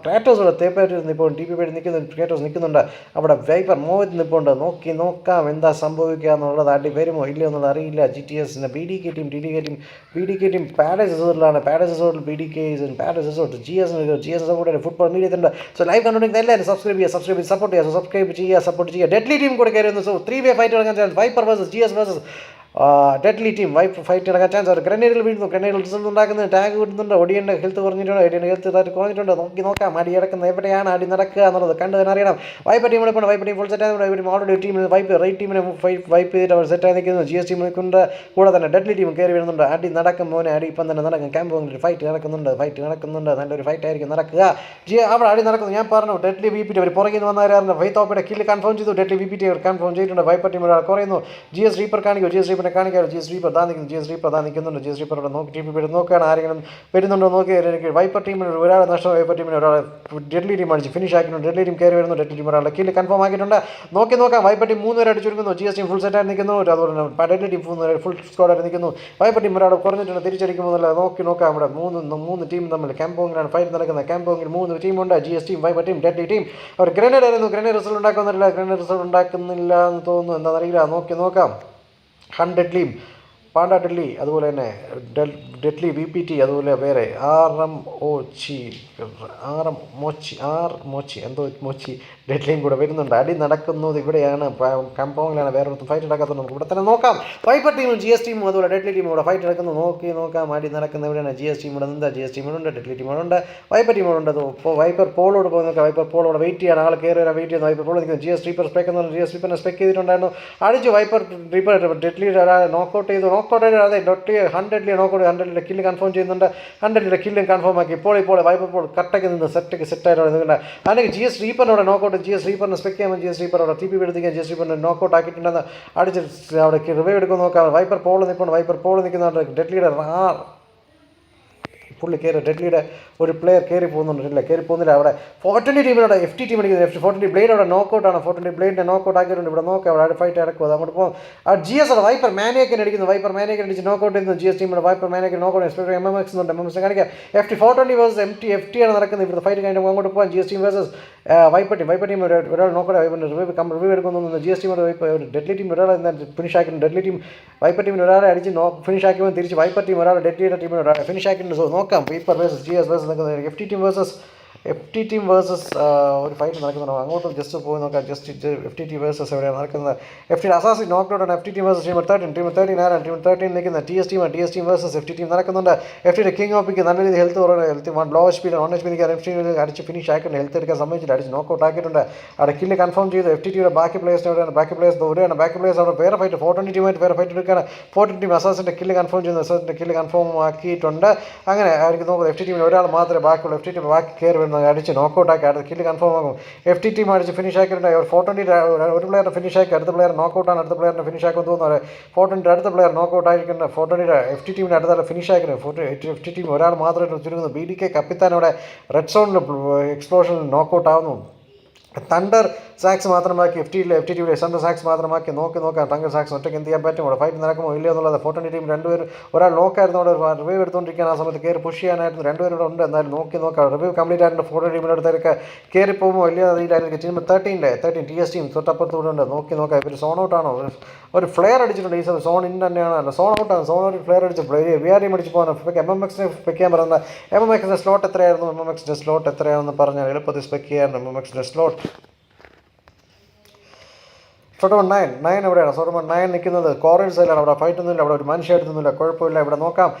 A: Kratos തേപ്പായിട്ട് ഇപ്പോൾ TP പേര് ക്രാറ്റോസ് നിൽക്കുന്നുണ്ട് അവിടെ വൈപ്പർ മോഹിത് നിൽപ്പുണ്ട് നോക്കാം എന്താ സംഭവിക്കുക എന്നുള്ളത് അടി വരുമോ ഇല്ലയോ എന്നുള്ളത് അറിയില്ല GTSൻ്റെ BDK ടീം പാരഡൈസ് റിസോർട്ടിലാണ് പാരഡൈസ് റിസോർട്ടിൽ BDK പാരഡൈസ് റിസോർട്ട് GS കൂടെ ഫുട്ബോൾ മീഡിയത്തിൻ്റെ സോ ലൈവ് കണ്ടുകൊണ്ടെങ്കിൽ എല്ലാവരും സബ്സ്ക്രൈബ് ചെയ്യുക ഡെഡ്ലി ടീം കൂടെ കയറുന്നു സോ 3-way ഫൈറ്റ് നടക്കാൻ chance wiper versus GS versus deadly team wipe fight നടക്കാൻ ചാൻസ് അവർ ഗ്രനേഡിൽ വീഴുന്നു ഗ്രനേഡിൽ റിസൾട്ട് ഉണ്ടാക്കുന്നത് ടാഗ് കിട്ടുന്നുണ്ട് ഒടിയൻ്റെ ഹെൽത്ത് കുറഞ്ഞിട്ടുണ്ട് നോക്കാം അടി കിടക്കുന്നത് എവിടെയാണ് അടി നടക്കുക എന്നുള്ളത് കണ്ടു തന്നെ അറിയണം വൈപ്പ് ടീം ഇപ്പോൾ വൈപ്പ് ടീം ഫുൾ സെറ്റ് ആയതുകൊണ്ട് ഓൾറെഡി ടീമിൽ റൈറ്റ് ടീമിനെ വൈപ്പ് ചെയ്തിട്ട് അവർ സെറ്റായി നിൽക്കുന്നു GS ടീം നിൽക്കുന്നുണ്ട് കൂടെ തന്നെ ഡെഡ്ലി ടീം കയറി വരുന്നുണ്ട് അടി നടക്കും മോനെ അടി ഇപ്പം തന്നെ നടക്കും ക്യാമ്പ് ഫൈറ്റ് നടക്കുന്നുണ്ട് നല്ലൊരു ഫൈറ്റ് ആയിരിക്കും നടക്കുക അവിടെ അടി നടക്കുന്നു ഞാൻ പറഞ്ഞു ഡെഡ്ലി VPT അവർ പുറകിൽ നിന്ന് വന്നവരായിരുന്നു വൈത്തോപ്പിയുടെ കില്ല് കൺഫേം ചെയ്തു ഡെഡ്ലി VPT അവർ കൺഫേം ചെയ്തിട്ടുണ്ട് വൈപ്പർ ടീം ഒരാൾ കുറയുന്നു GS റീപ്പർ കാണിക്കും GS റീപ്പറിനെ കാണിക്കാറ് GS റീപ്പർ നിൽക്കുന്നുണ്ട് GS റീപ്പർ അവിടെ നോക്കി TP പേര് നോക്കുകയാണ് ആരെങ്കിലും വരുന്നുണ്ടോ നോക്കി എനിക്ക് വൈപ്പർ ടീമിന് ഒരാൾ നഷ്ടം വൈപ്പർ ടീമിന് ഒരാൾ ഡെഡ്ലി ടീം അടിച്ച് ഫിനിഷ് ആക്കിയിട്ടുണ്ട് ഡെഡ്ലി ടീം കയറി വരുന്നു ഡെഡ്ലി ടീം ഒരാളെ കില്ല് കൺഫേം ആക്കിയിട്ടുണ്ട് നോക്കാം വൈപ്പർ ടീം 3 പേര് അടിച്ചെടുക്കുന്നു GS ടീം ഫുൾ സെറ്റായി നിൽക്കുന്നു അതുപോലെ ഡെഡ്ലി ടീം ഫുൾ സ്ക്വാഡായിട്ട് നിൽക്കുന്നു വൈപ്പർ ടീം ഒരാൾ കുറഞ്ഞിട്ടുണ്ട് തിരിച്ചടിക്കുമ്പോൾ നോക്കാം ഇവിടെ മൂന്ന് ടീം തമ്മിൽ ക്യാമ്പോങ്ങിലാണ് ഫൈറ്റ് നടക്കുന്നത് ക്യാമ്പോങ്ങിൽ 3 ടീമുണ്ട് GS team viper team deadly team അവർ ഗ്രനേഡ് ആയിരുന്നു ഗ്രനേഡ് റിസൾട്ട് ഉണ്ടാക്കുന്നില്ല എന്ന് തോന്നുന്നു എന്താണെന്നറിയില്ല നോക്കാം 100 ടീം പാണ്ട ഡെഡ്ലി അതുപോലെ തന്നെ ഡെഡ്ലി VPT അതുപോലെ വേറെ മോച്ചി ഡെഡ്ലിയും കൂടെ വരുന്നുണ്ട് അടി നടക്കുന്നത് ഇവിടെയാണ് കമ്പോങ്ങിലാണ് വേറെ ഫൈറ്റ് നടക്കാത്തത് നമുക്ക് ഇവിടെ തന്നെ നോക്കാം വൈപ്പർ ടീമും GS ടീമും അതുപോലെ ഡെഡ്ലി ടീമും ഇവിടെ ഫൈറ്റ് നടക്കുന്നു നോക്കാം അടി നടക്കുന്ന ഇവിടെയാണ് GS ടീമിവിടെ നിന്ന് GS ടീമിലുണ്ട് ഡെഡ്ലി ടീമുണ്ട് വൈപ്പർ ടീമുണ്ട് അപ്പോൾ വൈപ്പർ പോളോട് പോയി നോക്കാം വൈപ്പർ പോളോട് വെയിറ്റ് ചെയ്യാണ് ആൾ കയറി വരാൻ വെയിറ്റ് ചെയ്യുന്നു വൈപ്പർ പോൾ നിൽക്കുന്നു GS റീപ്പർ സ്പെക്കിനെ സ്പെക്ക് ചെയ്തിട്ടുണ്ടായിരുന്നു അടിച്ചു വൈപ്പർ ഡെഡ്ലി നോക്കൗട്ട് ചെയ്തു അതെ 100 നോക്കൗട്ട് 100 കില്ല് കൺഫേം ചെയ്യുന്നുണ്ട് 100 കില്ലും കൺഫേം ആക്കി ഇപ്പോൾ വൈപ്പർ കട്ടയ്ക്ക് നിന്ന് സെറ്റായിട്ട് നിൽക്കുന്നുണ്ട് അല്ലെങ്കിൽ GS റീപ്പറിനോടെ നോക്കൗട്ട് GS റീപ്പറിനെ സ്പെക്ക് ചെയ്യുമ്പോൾ GS റീപ്പർ അവിടെ TP എടുത്തിരിക്കുക GS റീപ്പറിനെ നോക്കൗട്ട് ആക്കിയിട്ടുണ്ടെന്ന് അടിച്ച് അവിടെ റിവൈവ് എടുക്കുമെന്ന് നോക്കാം വൈപ്പർ പോൾ നിൽക്കുന്നുണ്ട് ഡെഡ്ലിയുടെ പുള്ളി ഡെഡ്ലിയുടെ ഒരു പ്ലെയർ കയറി പോകുന്നില്ല അവിടെ 420 ടീമിനോട് FT ടീം അടിക്കുന്നത് 420 ബ്ലേഡ് അവിടെ നോക്കൗട്ടാണ് 420 ബ്ലേഡിനെ നോക്കൗട്ട് ആക്കിയിട്ടുണ്ട് ഇവിടെ നോക്കാം അവിടെ ഫൈറ്റ് നടക്കും അത് അങ്ങോട്ട് പോകും GS അവിടെ വൈപ്പർ മാനിയക്കിനെ അടിച്ച് നോക്കൗട്ട് ചെയ്യുന്നു GS ടീമിയുടെ വൈപ്പർ മാനിയക്കിന് നോക്കൗട്ട് എക്സ്പെക്ട് MMX ഉണ്ട് MMX കാണിക്കാം FT 420 വേഴ്സസ് FT ആണ് നടക്കുന്നത് ഇവിടുത്തെ ഫൈറ്റ് കഴിഞ്ഞിട്ട് അങ്ങോട്ട് പോകാൻ GS team versus viper team ഒരാൾ നോക്കൗട്ട് റിവ്യൂ എടുക്കുന്നു GS ടീമിയുടെ ഡെഡ്ലി ടീം ഒരാളെ ഫിനിഷ് ആക്കിയിട്ടുണ്ട് ഡെഡ്ലി ടീം വൈപ്പർ ടീമിന് ഒരാളെ അടിച്ച് ഫിനിഷ് ആക്കിയപ്പോൾ തിരിച്ച് വൈപ്പർ ടീം ഒരാൾ ഡെഡ്ലിയുടെ ടീമിന് ഒരാളെ ഫിനിഷ് ആക്കിയിട്ടുണ്ട് സോ നോക്കാം വൈപ്പർ വേഴ്സസ് GS വേഴ്സസ് നിൽക്കുന്നത് FT ടീം വേഴ്സസ് ഒരു ഫൈറ്റ് നടക്കുന്നുണ്ട് അങ്ങോട്ട് ജസ്റ്റ് പോയി നോക്കാം FT ടീം വേഴ്സസ് എവിടെയാണ് നടക്കുന്നത് FT അസാസി നോക്കൗട്ടാണ് FT ടീം വേഴ്സസ് ടീം 13 നിൽക്കുന്ന TS team versus FT team നടക്കുന്നുണ്ട് FTയുടെ കിങ് ഓപ്പിക്ക് നല്ല രീതിയിൽ health low HP 1 HP FT അടിച്ച് ഫിനിഷ് ആക്കിയിട്ടുണ്ട് ഹെൽത്ത് എടുക്കാൻ സംബന്ധിച്ചിട്ട് അടിച്ച് നോക്കൗട്ട് ആക്കിയിട്ടുണ്ട് അവിടെ കില്ല് കൺഫേം ചെയ്തു FT ടീമിയുടെ ബാക്കി പ്ലേയേഴ്സ് അവിടെ വേറെ ഫൈറ്റ് 420 ടീമായിട്ട് വേറെ ഫൈറ്റ് എടുക്കുകയാണ് 420 ടീം അസാസിൻ്റെ കില്ല് കൺഫേം ആക്കിയിട്ടുണ്ട് അങ്ങനെ അവർക്ക് നോക്കുന്നത് FT ടീമിൽ ഒരാൾ മാത്രമേ ബാക്കിയുള്ളൂ FT ടീം ബാക്കി കയറി വരുന്നത് അടിച്ച് നോക്കൗട്ട് ആക്കി അടുത്ത കില്ല് കൺഫേം ആകും FT ടീം അടിച്ച് ഫിനിഷ് ആക്കിയിട്ടുണ്ട് 420 ഒരു പ്ലെയർ ഫിനിഷ് ആക്കി അടുത്ത പ്ലെയർ നോക്കൗട്ടാണ് അടുത്ത പ്ലെയറിനെ ഫിനിഷ് ആക്കുമെന്ന് തോന്നുന്നത് 420 അടുത്ത പ്ലെയർ നോക്കൗട്ട് ആയിരിക്കുന്നത് 420 FT ടീമിന് അടുത്ത ഫിനിഷ് ആക്കുന്നത് FT ടീം ഒരാൾ മാത്രമായിട്ട് ചുരുങ്ങുന്നു BDK കപ്പിത്താൻ അവിടെ റെഡ് സോണിൽ എക്സ്പ്ലോഷനിൽ നോക്കൗട്ട് ആവുന്നു തണ്ടർ സാക്സ് മാത്രമാക്കി FT ടീമിലെ തണ്ടർ സാക്സ് മാത്രമാക്കി നോക്കാം തണ്ടർ സാക്സ് ഒറ്റയ്ക്ക് എന്ത് ചെയ്യാൻ പറ്റും അവിടെ ഫൈറ്റ് നടക്കുമോ ഇല്ലയോ എന്നുള്ളത് 420 ടീം രണ്ടുപേരും ഒരാൾ നോക്കായിരുന്നു അവിടെ റിവ്യൂ എടുത്തുകൊണ്ടിരിക്കുകയാണ് ആ സമയത്ത് കയറി പുഷ് ചെയ്യാനായിരുന്നു രണ്ടുപേരും ഇവിടെ ഉണ്ട് എന്നാലും നോക്കാം റിവ്യൂ കംപ്ലീറ്റ് ആയിട്ട് 420 ടീമിൻ്റെ അടുത്തേക്ക് കയറി പോകുമോ ഇല്ലയോ അറിയില്ലായിരിക്കും ടീം 13 TS ടീം തൊട്ടപ്പുറത്തൂടെ ഉണ്ട് നോക്കാം ഇവർ സോൺ ഔട്ടാണോ ഒരു ഫ്ലെയർ അടിച്ചിട്ടുണ്ട് ഈ സമയം സോൺ ഇൻ തന്നെയാണ് സോൺ ഔട്ടാണ് സോൺ ഒരു ഫ്ലെയർ അടിച്ച് വിആർഎം അടിച്ച് പോകാൻ MMXനെ സ്പെക്ക് ചെയ്യാൻ പറയുന്നത് MMXൻ്റെ സ്ലോട്ട് എത്രയാണെന്ന് പറഞ്ഞാൽ എളുപ്പത്തിൽ സ്പെക്ക് ചെയ്യാറുണ്ട് MMXൻ്റെ സ്ലോട്ട് സോട്ടോമൺ 9 എവിടെയാണ് സോട്ടോമൺ 9 നിൽക്കുന്നത് കോറിയർ സൈഡിലാണ് അവിടെ ഫൈറ്റ് ഒന്നുമില്ല അവിടെ ഒരു മനുഷ്യ എടുത്തൊന്നുമില്ല കുഴപ്പമില്ല ഇവിടെ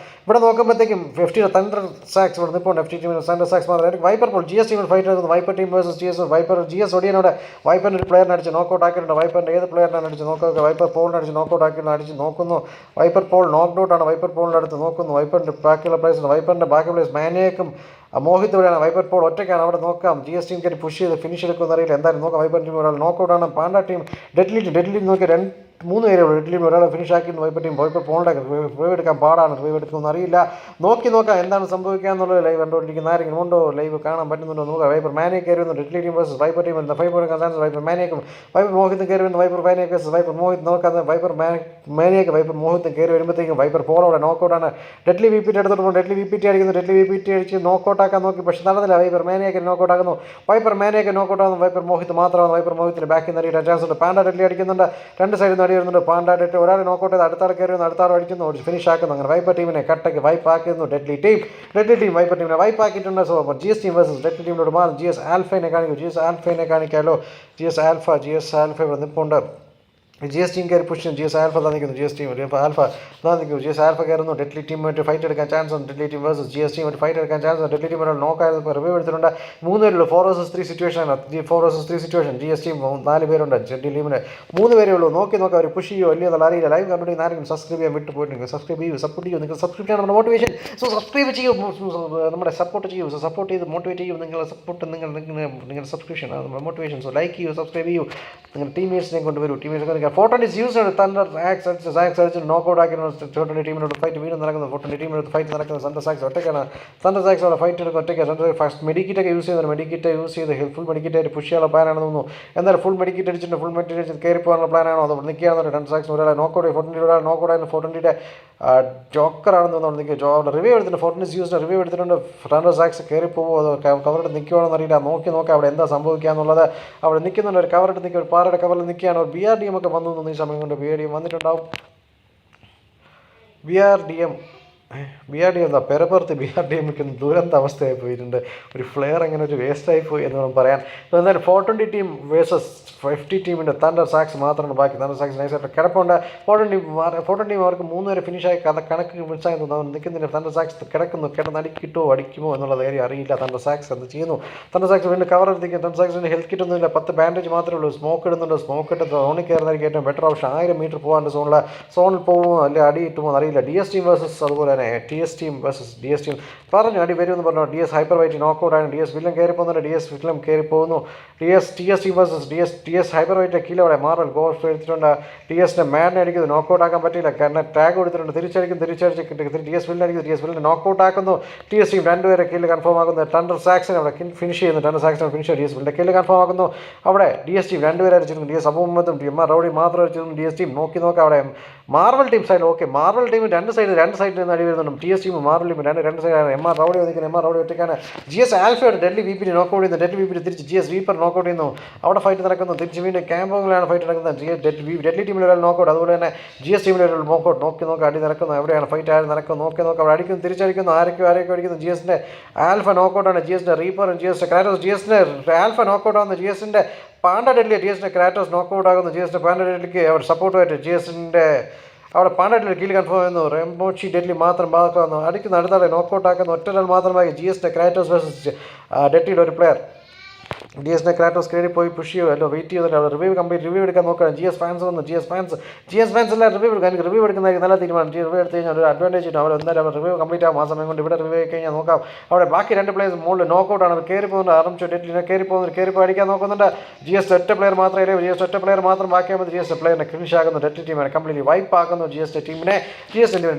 A: നോക്കുമ്പോഴത്തേക്കും FTയുടെ തണ്ടർ സാക്സ് ഇവിടെ നിൽപ്പുണ്ട് FT ടീമിന് തണ്ടർ സാക്സ് മാത്രമേ വൈപ്പർ പോൾ GS ടീമിൽ ഫൈറ്റ് നടക്കുന്നു വൈപ്പർ ടീം വേഴ്സസ് GS ഒടിയനോടെ വൈപ്പറിൻ്റെ ഒരു പ്ലെയറിനെ അടിച്ച് നോക്കൗട്ട് ആക്കിയിട്ടുണ്ട് വൈപ്പറിൻ്റെ ഏത് പ്ലെയറിനാണ് അടിച്ച് നോക്കുക വൈപ്പർ പോളിനെ അടിച്ച് നോക്കൗട്ട് ആക്കിയിട്ടുണ്ട് അടിച്ച് നോക്കുന്നു വൈപ്പർ പോൾ നോക്ക്ഡൗട്ടാണ് വൈപ്പർ പോളിൻ്റെ അടുത്ത് നോക്കുന്നു വൈപ്പറിൻ്റെ ബാക്കിയുള്ള പ്ലേയേഴ്സ് വൈപ്പറിൻ്റെ ബാക്കി പ്ലേയേഴ്സ് മാനിയേക്കും മോഹിത് ഇവിടെയാണ്. വൈപ്പർ പോൾ ഒറ്റയ്ക്കാണ്. അവിടെ നോക്കാം. GS ടീം കയറി പുഷ് ചെയ്ത് ഫിനിഷ് എടുക്കുമെന്ന് അറിയില്ല. എന്തായാലും നോക്കാം. വൈപ്പർ ടീം ഒരാൾ നോക്കൗട്ടാണ്. പാണ്ട ടീം ഡെഡ്ലി നോക്കി 3 പേരെ ഉള്ളൂ. ഡെഡ്ലി ഒരാളെ ഫിനിഷ് ആക്കി വൈപ്പർ ടീം. വൈപ്പർ പോകേണ്ട റിവൈവ് എടുക്കാൻ പാടാണ്. റിവൈവ് എടുക്കുമെന്ന് അറിയില്ല. നോക്കാം എന്താണ് സംഭവിക്കുക എന്നുള്ളത്. ലൈവ് കണ്ടുകൊണ്ടിരിക്കുന്ന ആരെങ്കിലും ഉണ്ടോ? ലൈവ് കാണാൻ പറ്റുന്നുണ്ടോ നോക്കാം. വൈപ്പർ മാനെ കയറി വന്നു. Deadly team versus viper team. Five എടുക്കാൻ ചാൻസ് വൈപ്പർ മാനേക്കും വൈപ്പർ മോഹിത്തും കയറി വന്നു. വൈപ്പർ മാനേക്ക് വേഴ്സസ് വൈപ്പർ മോഹിത് നോക്കാം. വൈപ്പർ മാനേക്ക് വൈപ്പർ മോഹിത്തും കയറി വരുമ്പോഴത്തേക്കും വൈപ്പർ പോളോടെ നോക്കൗട്ടാണ്. ഡെഡ്ലി VPT എടുത്തിട്ട് പോകും. ഡെഡ്ലി VPT അടിക്കുന്നു. ഡെഡ്ലി VPT അടിച്ച് നോക്കൗട്ടാക്കാൻ നോക്കി, പക്ഷേ നടന്നില്ല. വൈപ്പർ മാനേക്ക് നോക്കൗട്ടാക്കുന്നു. വൈപ്പർ നോക്കൗട്ടാകുന്നു. വൈപ്പർ മോഹിത് മാത്രമാണ്. വൈപ്പർ മോഹിത്തിന് ബാക്കിൽ നിന്ന് അടിയിട്ട് ചാൻസ് ഉണ്ട്. പാണ്ട ഡെഡ്ലി അടിക്കുന്നുണ്ട്. രണ്ട് സൈഡിൽ നിന്ന് അടി വരുന്നുണ്ട്. പാണ്ട ഡെഡ്ലി ഒരാളെ നോക്കൗട്ട് ചെയ്ത് അടുത്താൾ കയറി വന്ന് അടുത്താൾ അടിക്കുന്നു. ഫിനിഷ് ആക്കുന്നു. അങ്ങനെ വൈപ്പർ ടീമിനെ കട്ടയ്ക്ക് വൈപ്പ് ആക്കുന്നു. ഡെഡ്ലി ടീം വൈപ്പർ ടീമിനെ വൈപ്പ് ആക്കിയിട്ടുണ്ട്. സോ അപ്പോൾ GS ടീം വേഴ്സസ് ഡെഡ്ലി ടീമിനോട് മാറും. GS ആൽഫയെ കാണിക്കും. GS ആൽഫയെ കാണിക്കാമല്ലോ. GS ആൽഫ ഇവിടെ നിൽപ്പുണ്ട്. GS ടീം കയറി പുഷ് ചെയ്യും. GS ആൽഫ നിൽക്കുന്നു. GS ടീം ആൽഫ നിൽക്കുന്നു. GS ആൽഫ കയറുന്നു. ഡെഡ്ലി ടീമായിട്ട് ഫൈറ്റ് എടുക്കാൻ ചാൻസ് ഉണ്ട്. ഡെഡ്ലി ടീം വേഴ്സസ് GS ടീമായിട്ട് ഫൈറ്റ് എടുക്കാൻ ചാൻസ് ഉണ്ട്. ഡെഡ്ലി ടീം ഒരാൾ നോക്കായിരുന്നു. ഇപ്പോൾ റിവ്യൂ എടുത്തിട്ടുണ്ട്. 3 പേരുള്ളൂ. 4 vs 3 സിറ്റുവേഷനാണ്. 4 vs 3 സിറ്റുവേഷൻ. GS ടീം 4 പേരുണ്ട്. ഡെഡ്ലി ടീമിന് 3 പേരേ ഉള്ളൂ. നോക്കാം അവർ പുഷ് ചെയ്യുമോ വലിയ അറിയില്ല. ലൈവ് കണ്ടുപിടിക്കുന്ന ആരെങ്കിലും സബ്സ്ക്രൈബ് ചെയ്യാൻ വിട്ടു പോയിട്ടുണ്ടെങ്കിൽ സബ്സ്ക്രൈബ് ചെയ്യൂ. സപ്പോർട്ട് ചെയ്യൂ. നിങ്ങൾ സബ്സ്ക്രൈബ് ചെയ്യണം. നമ്മുടെ മോട്ടിവേഷൻ. സോ സബ്സ്ക്രൈബ് ചെയ്യൂ. നമ്മുടെ സപ്പോർട്ട് ചെയ്യൂ. സപ്പോർട്ട് ചെയ്ത് മോട്ടിവേറ്റ് ചെയ്യൂ. നിങ്ങളുടെ സപ്പോർട്ട് നിങ്ങളുടെ സബ്സ്ക്രിപ്ഷൻ ആണ് നമ്മുടെ മോട്ടിവേഷൻ. സോ ലൈക്ക് ചെയ്യൂ. സബ്സ്ക്രൈബ് ചെയ്യൂ. നിങ്ങളുടെ ടീമേറ്റ്സിനെ കൊണ്ടുവരൂ. ടീമേറ്റ്സ് 420 യൂസ് ആണ്. തണ്ടർ സാക്സ് അടിച്ച് നോക്കൗട്ട് ആക്കിയാണ്. 420 ടീമിനോട് ഫൈറ്റ് വീണ്ടും നടക്കുന്നത്. 420 ടീമിനോട് ഫൈറ്റ് നടക്കുന്നത്. തണ്ടർ സാക്സ് ഒറ്റയ്ക്കാണ്. തണ്ടർ സാക്സോടെ ഫൈറ്റ് എടുക്കും ഒറ്റയ്ക്ക്. തണ്ടർ ഫസ്റ്റ് മെഡിക്കിറ്റൊക്കെ യൂസ് ചെയ്യുന്നത്. മെഡിക്കിറ്റ് യൂസ് ചെയ്ത് ഫുൾ മെഡിക്കിറ്റായിട്ട് പുഷ് ചെയ്യാനുള്ള പ്ലാനാണെന്ന് തോന്നുന്നു. എന്തായാലും ഫുൾ മെഡിക്കിറ്റ് അടിച്ചിട്ട് ഫുൾ മെഡിക്കിറ്റ് അടിച്ച് കയറി പോകാനുള്ള പ്ലാനാണോ? അത് നിൽക്കുകയാണെന്ന് തണ്ടർ സാക്സ് ഒരാളെ നോക്കൗട്ട് 420 ഒരാൾ നോക്കൗട്ട് ആയിരുന്നു. 420 ജോക്കറാണെന്ന് തോന്നുന്നു. നിൽക്കുക റിവ്യൂ എടുത്തിട്ടുണ്ട്. 420 യൂസിന് റിവ്യൂ എടുത്തിട്ടുണ്ട്. തണ്ടർ സാക്സ് കയറി പോകുമോ അതോ കവറിട്ട് നിൽക്കുകയാണെന്ന് അറിയില്ല. നോക്കാം അവിടെ എന്താ സംഭവിക്കുക എന്നുള്ളത്. അവിടെ നിൽക്കുന്നുണ്ട്. ഒരു കവറിട്ട് നിൽക്കുക. ഒരു പാറയുടെ കവറിൽ നിൽക്കുകയാണ്. ഒരു BRDM ഒക്കെ വന്നു തോന്നുന്നു. ഈ സമയം കൊണ്ട് BRDM വന്നിട്ടുണ്ടാവും. BRDM എന്താ പെരപ്പുറത്ത് BRDMക്ക് ദുരന്ത അവസ്ഥയായി പോയിട്ടുണ്ട്. ഒരു ഫ്ലെയർ അങ്ങനെ ഒരു വേസ്റ്റായി പോയി എന്ന് വേണം പറയാൻ. എന്തായാലും 420 ടീം വേഴ്സസ് 50 ടീമിൻ്റെ തണ്ടർ സാക്സ് മാത്രമാണ് ബാക്കി. തണ്ടർ സാക്സ് നൈസായിട്ട് കിടപ്പുണ്ട്. 420 ടീം അവർക്ക് 3 പേരെ ഫിനിഷായി കണക്ക് മിസ്സായി തോന്നുന്നു. നിൽക്കുന്നില്ല. തണ്ടർ സാക്സ് കിടന്ന് അടിക്കുമോ എന്നുള്ള കാര്യം അറിയില്ല. തണ്ടർ സാക്സ് എന്ത് ചെയ്യുന്നു? തണ്ടർ സാക്സ് വീണ്ടും കവർ എടുത്തിരിക്കും. തണ്ടർ സാക്സിന് ഹെൽത്ത് കിട്ടുന്നില്ല. 10 ബാൻഡേജ് മാത്രമേ ഉള്ളൂ. സ്മോക്ക് ഇടുന്നുണ്ട്. സ്മോക്ക് ഇട്ട് സോണിൽ കയറുന്നതായിരിക്കും ഏറ്റവും ബെറ്റർ ഓപ്ഷൻ. 1000 മീറ്റർ പോകാണ്ട് സോണിൽ പോകുമോ അല്ലെ അടി കിട്ടുമോ അറിയില്ല. DS ടീം വേഴ്സസ് അതുപോലെ തന്നെ TS team versus DS team പറഞ്ഞു അടി വരുമെന്ന് പറഞ്ഞു. DS ഹൈപ്പർ വൈറ്റ് നോക്കൗട്ടാണ്. DS വില്ലൻ കയറി പോകുന്നുണ്ട്. DS വില്ലൻ കയറി പോകുന്നു. TS team versus DS hyper white കീഴവിടെ മാറൽ ഗോൾഫ് എടുത്തിട്ടുണ്ട്. TSൻ്റെ മാനിനെ അടിക്കുന്നത് നോക്കൗട്ട് ആക്കാൻ പറ്റില്ല. കാരണം ടാഗ് കൊടുത്തിട്ടുണ്ട്. തിരിച്ചടിച്ച് DS വില്ലൻ അടിക്കുന്നു. DS വില്ലൻ നോക്കൗട്ട് ആക്കുന്നു. TS ടീം 2 പേരെ കീഴിൽ കൺഫേം ആക്കുന്നു. തണ്ടർ സാക്സിനെ അവിടെ ഫിനിഷ് ചെയ്യുന്നു. തണ്ടർ സാക്സിനെ ഫിനിഷ് ചെയ്യുന്നു. DS വില്ലൻ്റെ കീഴിൽ കൺഫേം ആക്കുന്നു. അവിടെ DS ടീം 2 പേരെ അടിച്ചിരുന്നു. DS അബൂമത്തും MR റൗഡി മാത്രം അടിച്ചിരുന്നു. DS ടീം നോക്കാം അവിടെ Marvel team side. Okay, Marvel team രണ്ട് സൈഡിൽ നിന്ന് അടി വരുന്നുണ്ട്. TS ടീം മാർവൽ ടീം രണ്ട് സൈഡാണ്. MR റൗഡി വന്നിരിക്കുന്നത്. MR റൗഡി ഒറ്റയ്ക്കാണ്. GS ആൽഫയുടെ ഡെഡ്ലി VPT നോക്കൗട്ട് ചെയ്യുന്നു. ഡെഡ്ലി VPT തിരിച്ച് GS റീപ്പർ നോക്കൗട്ട് ചെയ്യുന്നു. അവിടെ ഫൈറ്റ് നടക്കുന്നു. തിരിച്ച് വീണ്ടും ക്യാമ്പോങ്ങിലാണ് ഫൈറ്റ് നടക്കുന്നത്. ഡെഡ്ലി ടീമിൽ ഒരാൾ നോക്കൗട്ട്. അതുപോലെ തന്നെ GS ടീമിൽ ഒരാൾ നോക്കൗട്ട്. നോക്കി അടി നടക്കുന്നു. എവിടെയാണ് ഫൈറ്റ് ആരും നടക്കുന്നു. നോക്കാം അവിടെ അടിക്കുന്നു. തിരിച്ചടിക്കുന്നു. ആരൊക്കെ അടിക്കുന്നു. GSൻ്റെ ആൽഫ നോക്കൗട്ടാണ്. GSൻ്റെ റീപ്പറും GSൻ്റെ ക്രാറ്റോസ്. GSൻ്റെ ആൽഫ നോക്കൗട്ടാകുന്നു. GSൻ്റെ പാണ്ട ഡെഡ്ലി. GSൻ്റെ ക്രാറ്റോസ് നോക്കൗട്ട് ആകുന്നു. GSൻ്റെ പാണ്ട ഡെഡ്ലിക്ക് അവിടെ സപ്പോർട്ടുമായിട്ട് GSൻ്റെ അവിടെ പാണ്ട ഡെഡ്ലി കീഴിൽ കൺഫേം ചെയ്യുന്നു. റെംബോച്ചി ഡെഡ്ലി മാത്രം ബാധക്കാവുന്നു. അടിക്കുന്ന അടുത്താളെ നോക്കൗട്ട് ആക്കുന്നു. ഒറ്റരാൾ മാത്രമായി. GSൻ്റെ ക്രാറ്റോസ് വേഴ്സസ് ഡെഡ്ലിയുടെ ഒരു പ്ലെയർ. GSൻ്റെ ക്രാറ്റോസ് കയറി പോയി പുഷ് ചെയ്യുമല്ലോ. വെയിറ്റ് ചെയ്തില്ല. അവിടെ റിവ്യൂ എടുക്കാൻ നോക്കുകയാണ്. GS ഫാൻസ് വന്നു. GS ഫാൻസ് എല്ലാം റിവ്യൂ എടുക്കുക. എനിക്ക് റിവ്യൂ എടുക്കുന്നതായിരിക്കും നല്ല തീരുമാനം. റിവ്യൂ എടുത്ത് കഴിഞ്ഞാൽ ഒരു അഡ്വാൻറ്റേജ് കിട്ടും. അവർ എന്തായാലും റിവ്യൂ കംപ്ലീറ്റ് ആകും. ആ സമയം കൊണ്ട് ഇവിടെ റിവ്യൂ കഴിഞ്ഞാൽ നോക്കാം. അവിടെ ബാക്കി 2 പ്ലേയേഴ്സ് മുകളിൽ നോക്കൗട്ടാണ്. അവർ കയറി പോകുന്നുണ്ട്. ആരംഭിച്ചു ഡെഡ്ലിനെ കയറി പോയി അടിക്കാൻ നോക്കുന്നുണ്ട്. GS ഒറ്റ പ്ലെയർ മാത്രമേ GS ഒറ്റ പ്ലെയർ മാത്രം ബാക്കിയാകുമ്പോൾ GS പ്ലെയറിനെ ഫിനിഷ് ആക്കുന്നു. ഡെഡ്ലി ടീമിനെ കംപ്ലീറ്റ്ലി വൈപ്പ് ആക്കുന്നു. GS ടീമിനെ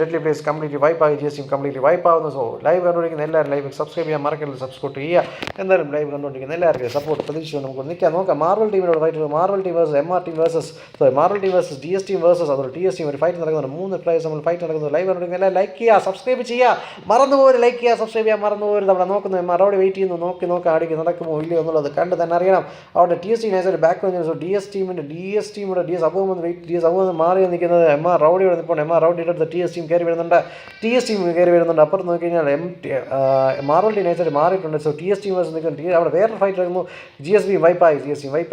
A: ഡെഡ്ലി പ്ലേയേഴ്സ് കംപ്ലീറ്റ്ലി വൈപ്പ് ആയി. GS ടീം കംപ്ലീറ്റ്ലി വൈപ്പ് ആവുന്നു. സോ ലൈവ് കണ്ടുപിടിക്കുന്ന എല്ലാവരും ലൈവ് സബ്സ്ക്രൈബ് ചെയ്യാൻ മറക്കരുത്. സബ്സ്ക്രൈബ് ചെയ്യുക. എന്തായാലും ലൈവ് കണ്ടുപിടിക്കുന്ന എല്ലാവർക്കും സപ്പോർട്ട് പ്രതീക്ഷിച്ചു നമുക്ക് നോക്കാം. മാർവൽ ടീമിനോട് fight. Marvel team versus MR team versus Marvel team versus DS team versus അതുപോലെ TS ടീം ഒരു ഫൈറ്റ് നടക്കുന്നുണ്ട്. 3 പ്ലേയേഴ്സ് നമ്മൾ ഫൈറ്റ് നടക്കുന്നു. ലൈവ് കണ്ടുപിടിക്കുന്ന എല്ലാം ലൈക്ക് ചെയ്യുക. സബ്സ്ക്രൈബ് ചെയ്യുക. മറന്നുപോയി ലൈക്ക് ചെയ്യുക. സബ്സ്ക്രൈബ് ചെയ്യാൻ മറന്നുപോയി. അവിടെ നോക്കുന്നു. MR അവിടെ വെയിറ്റ് ചെയ്യുന്നു. നോക്കാം അടിക്ക് നടക്കുമോ ഇല്ലയോ എന്നുള്ളത് കണ്ട് തന്നെ അറിയണം. അവിടെ TS ടീം നൈസായിട്ട് ബാക്ക് വന്നു. DS ടീമിൻ്റെ DS അബൂമൊന്ന് മാറി നിൽക്കുന്നത്. MR റൗഡിയോടെ നിൽപ്പോൾ MR റൗഡിയുടെ അടുത്ത് TS ടീം കയറി വരുന്നുണ്ട്. അപ്പുറത്ത് നോക്കി കഴിഞ്ഞാൽ മാർവൽ ടീം നൈസായിട്ട് മാറിയിട്ടുണ്ട്. സോ TS ടീം നിൽക്കുന്നു. അവിടെ വേറെ ഫൈറ്റ് നടക്കുന്നു. GS ടീം വൈപ്പായി.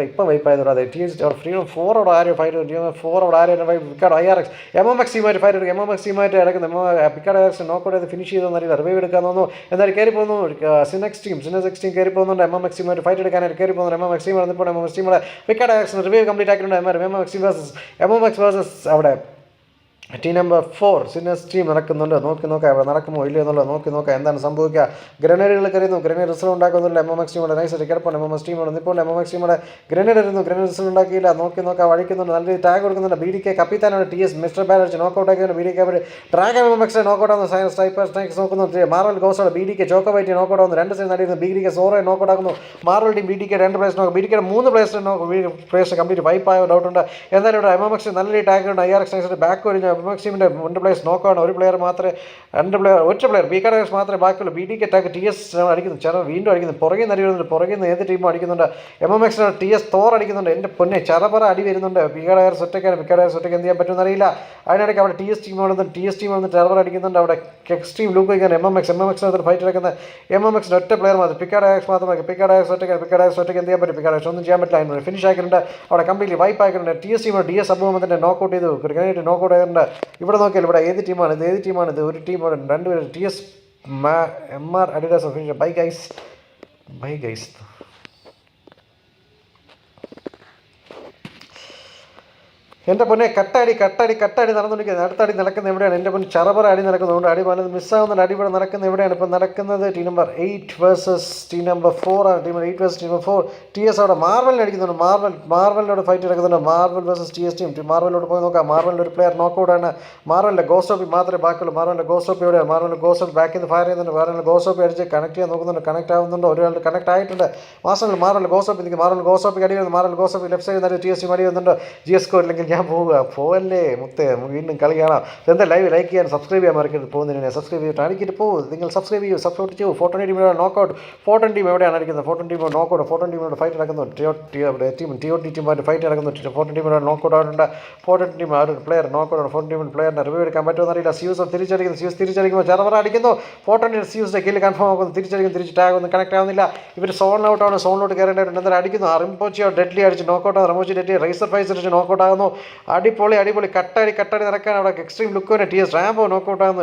A: ഇപ്പം വൈപ്പായതോടെ TS ഫ്രീഡം 4 അവിടെ ആരും ഫൈറ്റ് 4 അവിടെ ആരും പിക്കാട് IRX MMX ടീമായിട്ട് ഫൈറ്റ് എടുക്കും. MMX ടീമായിട്ട് കിടക്കുന്ന പിക്കാട് IRX നോക്കൗട്ട് ചെയ്ത് ഫിനിഷ് ചെയ്തെന്നറിയില്ല. റിവൈവ് എടുക്കാൻ തോന്നുന്നു. എന്തായാലും കയറി പോകുന്നു. സിനെക്സ് ടീം കയറി പോകുന്നുണ്ട്. MMX ടീമായിട്ട് ഫൈറ്റ് എടുക്കാനായിട്ട് കയറി പോകുന്നു. MMX ടീം വന്നപ്പോൾ MMX ടീമിലെ പിക്കാട് IRX റിവൈവ് കംപ്ലീറ്റ് ആക്കിയിട്ടുണ്ട്. MMX വേഴ്സസ് അവിടെ ടീം നമ്പർ 4 സിന്നസ് ടീം നടക്കുന്നുണ്ട്. നോക്കി നോക്കാം അവിടെ നടക്കുമോ ഇല്ലയോ എന്നുള്ളത് നോക്കി നോക്കാം എന്താണ് സംഭവിക്കുക. ഗ്രനേഡുകൾ കരുതുന്നു. ഗ്രനേഡ് റിസൾട്ട് ഉണ്ടാക്കുന്നില്ല. MMX ടീമുടെ നൈസായിട്ട് കിടപ്പുണ്ട്. MMX ടീമുടെ നിപ്പോൾ MMX ടീമുടെ ഗ്രനേഡ് എറിയുന്നു. ഗ്രനേഡ് റിസൾട്ട് ഉണ്ടാക്കിയില്ല. നോക്കി നോക്കാം വഴിക്കുന്നുണ്ട്. നല്ല ടാഗ് കൊടുക്കുന്നുണ്ട്. BDK കപ്പിത്താനാണ് TS മിസ്റ്റർ ബാലർച്ച് നോക്കൗട്ട് ആക്കിയാണ്. BDK അവർ ഡ്രാഗൺ MMX നോക്കൗട്ട് ആകുന്നു. സ്നൈപ്പർ സ്നൈക്സ് നോക്കുന്നു. മാർവൽ ഗോസോടെ BDK ചോക്കോവൈറ്റ് നോക്കൗട്ട് ആകുന്നു. 2 സൈഡ് നടിക്കുന്നു. BDK സോറോ നോക്കൗട്ട് ആകുന്നു. മാർവൽ ടീം BDK 2 പ്ലേയേഴ്സ് നോക്കും. BDK 3 പ്ലേയേഴ്സ് കംപ്ലീറ്റ് വൈപ്പ് ആയ ഡൗട്ടുണ്ട്. എന്തായാലും ഇവിടെ MMX നല്ല ടാഗ് ഉണ്ട്. IRX നൈസായിട്ട് ബാക്ക് വരിഞ്ഞ MMX ടീമിൻ്റെ 2 പ്ലേയേഴ്സ് നോക്കാണ്. ഒരു പ്ലെയർ മാത്രമേ 2 പ്ലെയർ ഒറ്റ പ്ലെയർ BKs മാത്രമേ ബാക്കിയുള്ളൂ. BDK അറ്റാക്ക് TS അടിക്കുന്നു. ചെറ വീണ്ടും അടിക്കുന്നു. പുറകെ നിന്ന് അടി വരുന്നുണ്ട്. പുറകെ നിന്ന് ഏത് ടീമും അടിക്കുന്നുണ്ട്. MMX TS തോർ അടിക്കുന്നുണ്ട്. എൻ്റെ പൊന്നെ ചറപറ അടി വരുന്നുണ്ട്. BKs ഒറ്റയ്ക്കാണ്. BKs ഒറ്റയ്ക്ക് എന്ത് ചെയ്യാൻ പറ്റുമെന്ന് അറിയില്ല. അതിനിടയ്ക്ക് അവിടെ TS ടീം വന്ന് ചറപറ അടിക്കുന്നുണ്ട്. അവിടെ എക്സ്ട്രീം ലൂക്ക് വയ്ക്കാൻ MMX ഫൈറ്റ് എടുക്കുന്ന MMX ഒറ്റ പ്ലെയർ മാത്രം. BKs മാത്രമേ BKs ഒറ്റയ്ക്ക് എന്ത് ചെയ്യാൻ പറ്റും. BKs ഒന്നും ചെയ്യാൻ പറ്റില്ല. അതിന് ഫിനിഷ് ആക്കിയിട്ടുണ്ട്. അവിടെ കംപ്ലീറ്റ്ലി വൈപ്പ് ആക്കിയിട്ടുണ്ട്. TS ടീം DS അബൂഹമ്മദിൻ്റെ നോക്കൗട്ട് ചെയ്തു. ക്രിക്കറ്റ് നോക്കൗട്ട് ആയിട്ടുണ്ട്. ഇവിടെ നോക്കിയാൽ ഇവിടെ ഏത് ടീമാണിത് ഒരു ടീമാണ് 2 പേര് TS MR Adidas finish. Bye guys എൻ്റെ പൊന്നെ കട്ടടി നടന്നുകൊണ്ടിരിക്കുന്നത്. അടുത്തടി നടക്കുന്ന എവിടെയാണ്? എൻ്റെ പൊന്നെ ചറപറ അടി നടക്കുന്നതുകൊണ്ട് അടി പലത് മിസ്സാകുന്നുണ്ട്. അടി ഇവിടെ നടക്കുന്ന എവിടെയാണ് ഇപ്പം നടക്കുന്നത്? Team number 8 versus team number 4 ആണ്. Team 8 versus team number 4. TS അവിടെ മാർവലിനെ അടിക്കുന്നുണ്ട്. മാർവലിനോട് ഫൈറ്റ് നടക്കുന്നുണ്ട്. Marvel versus TS team. മാർവലിലോട്ട് പോയി നോക്കാം. മാർവലിൻ്റെ ഒരു പ്ലെയർ നോക്കൗട്ടാണ്. മാർവലിൻ്റെ ഗോസ്റ്റോപ്പി മാത്രമേ ബാക്കിയുള്ളൂ. മാർവലിൻ്റെ ഗോസ്റ്റോപ്പി എവിടെയാണ്? മാർവലിൻ്റെ ഗോസ്റ്റോപ്പി ബാക്കിൽ നിന്ന് ഫയർ ചെയ്യുന്നുണ്ട്. മാർവലിൻ്റെ ഗോസ്റ്റോപ്പി അടിച്ച് കണക്ട് ചെയ്യാൻ നോക്കുന്നുണ്ട്. കണക്ട് ആവുന്നുണ്ട്. ഒരാളുടെ കണക്ട് ആയിട്ടുണ്ട്. മാർവലിൻ്റെ ഗോസ്റ്റോപ്പി നിൽക്കും. മാർവലിൻ്റെ ഗോസ്റ്റോപ്പി അടി വരുന്നു. മാർവലിൻ്റെ ഗോസ്റ്റോപ്പി ലെഫ്റ്റ് സൈഡിൽ നിന്ന് TS ടീം അടി വരുന്നുണ്ട്. GS ഇല്ലെങ്കിൽ ഞാൻ പോവല്ലേ മുത്തേ, വീണ്ടും കളി കാണാം. എന്താ ലൈവ് ലൈക്ക് ചെയ്യാൻ സബ്സ്ക്രൈബ് ചെയ്യാൻ മറക്കരുത്. പോകുന്നതിനെ സബ്സ്ക്രൈബ് ചെയ്തിട്ട് അടിക്കിട്ട് പോകും. നിങ്ങൾ സബ്സ്ക്രൈബ് ചെയ്യൂ, സപ്പോർട്ട് ചെയ്യൂ. 14 ടീം നോക്കൗട്ട്. 14 ടീം എവിടെയാണ് അടിക്കുന്നത്? 14 ടീം നോക്കൗട്ട്. 14 ടീമിനോട് ഫൈറ്റ് നടക്കുന്നു. TOT ടീമായിട്ട് ഫൈറ്റ് നടക്കുന്നു. 14 ടീമിനോട് നോക്കൗട്ട് ആയിട്ടുണ്ട്. 14 ടീം ആ ഒരു പ്ലെയർ നോക്കൗട്ട്. 14 ടീമിൽ പ്ലെയറിനെ റിവ്യൂ എടുക്കാൻ പറ്റുമെന്ന് അറിയില്ല. സ്യൂസ് തിരിച്ചടിക്കുമ്പോൾ ചറവറ അടിക്കുന്നു. 14 സ്യൂസിൻ്റെ കില്ല് കൺഫേം ആക്കുന്നു. തിരിച്ച് ടാഗ് ഒന്നും കണക്ട് ആവുന്നില്ല. ഇവർ സോണിലോട്ടാണ്. സോണിലോട്ട് കയറേണ്ടതായിട്ട് എന്തായാലും അടിക്കുന്നു. റിംപോച്ചിയോ ഡെഡ്ലി അടിച്ച് നോക്കൗട്ട് ആകുന്നു. റിംപോച്ചി ഡെഡ്ലി റൈസർ ഫൈസ് അടിച്ച് നോക്കൗട്ട് ആകുന്നു. അടിപൊളി കട്ടടി നടക്കാൻ അവിടെ എക്സ്ട്രീം ലുക്ക് തന്നെ. TS റാംബോ നോക്കൗട്ട് ആകുന്നു.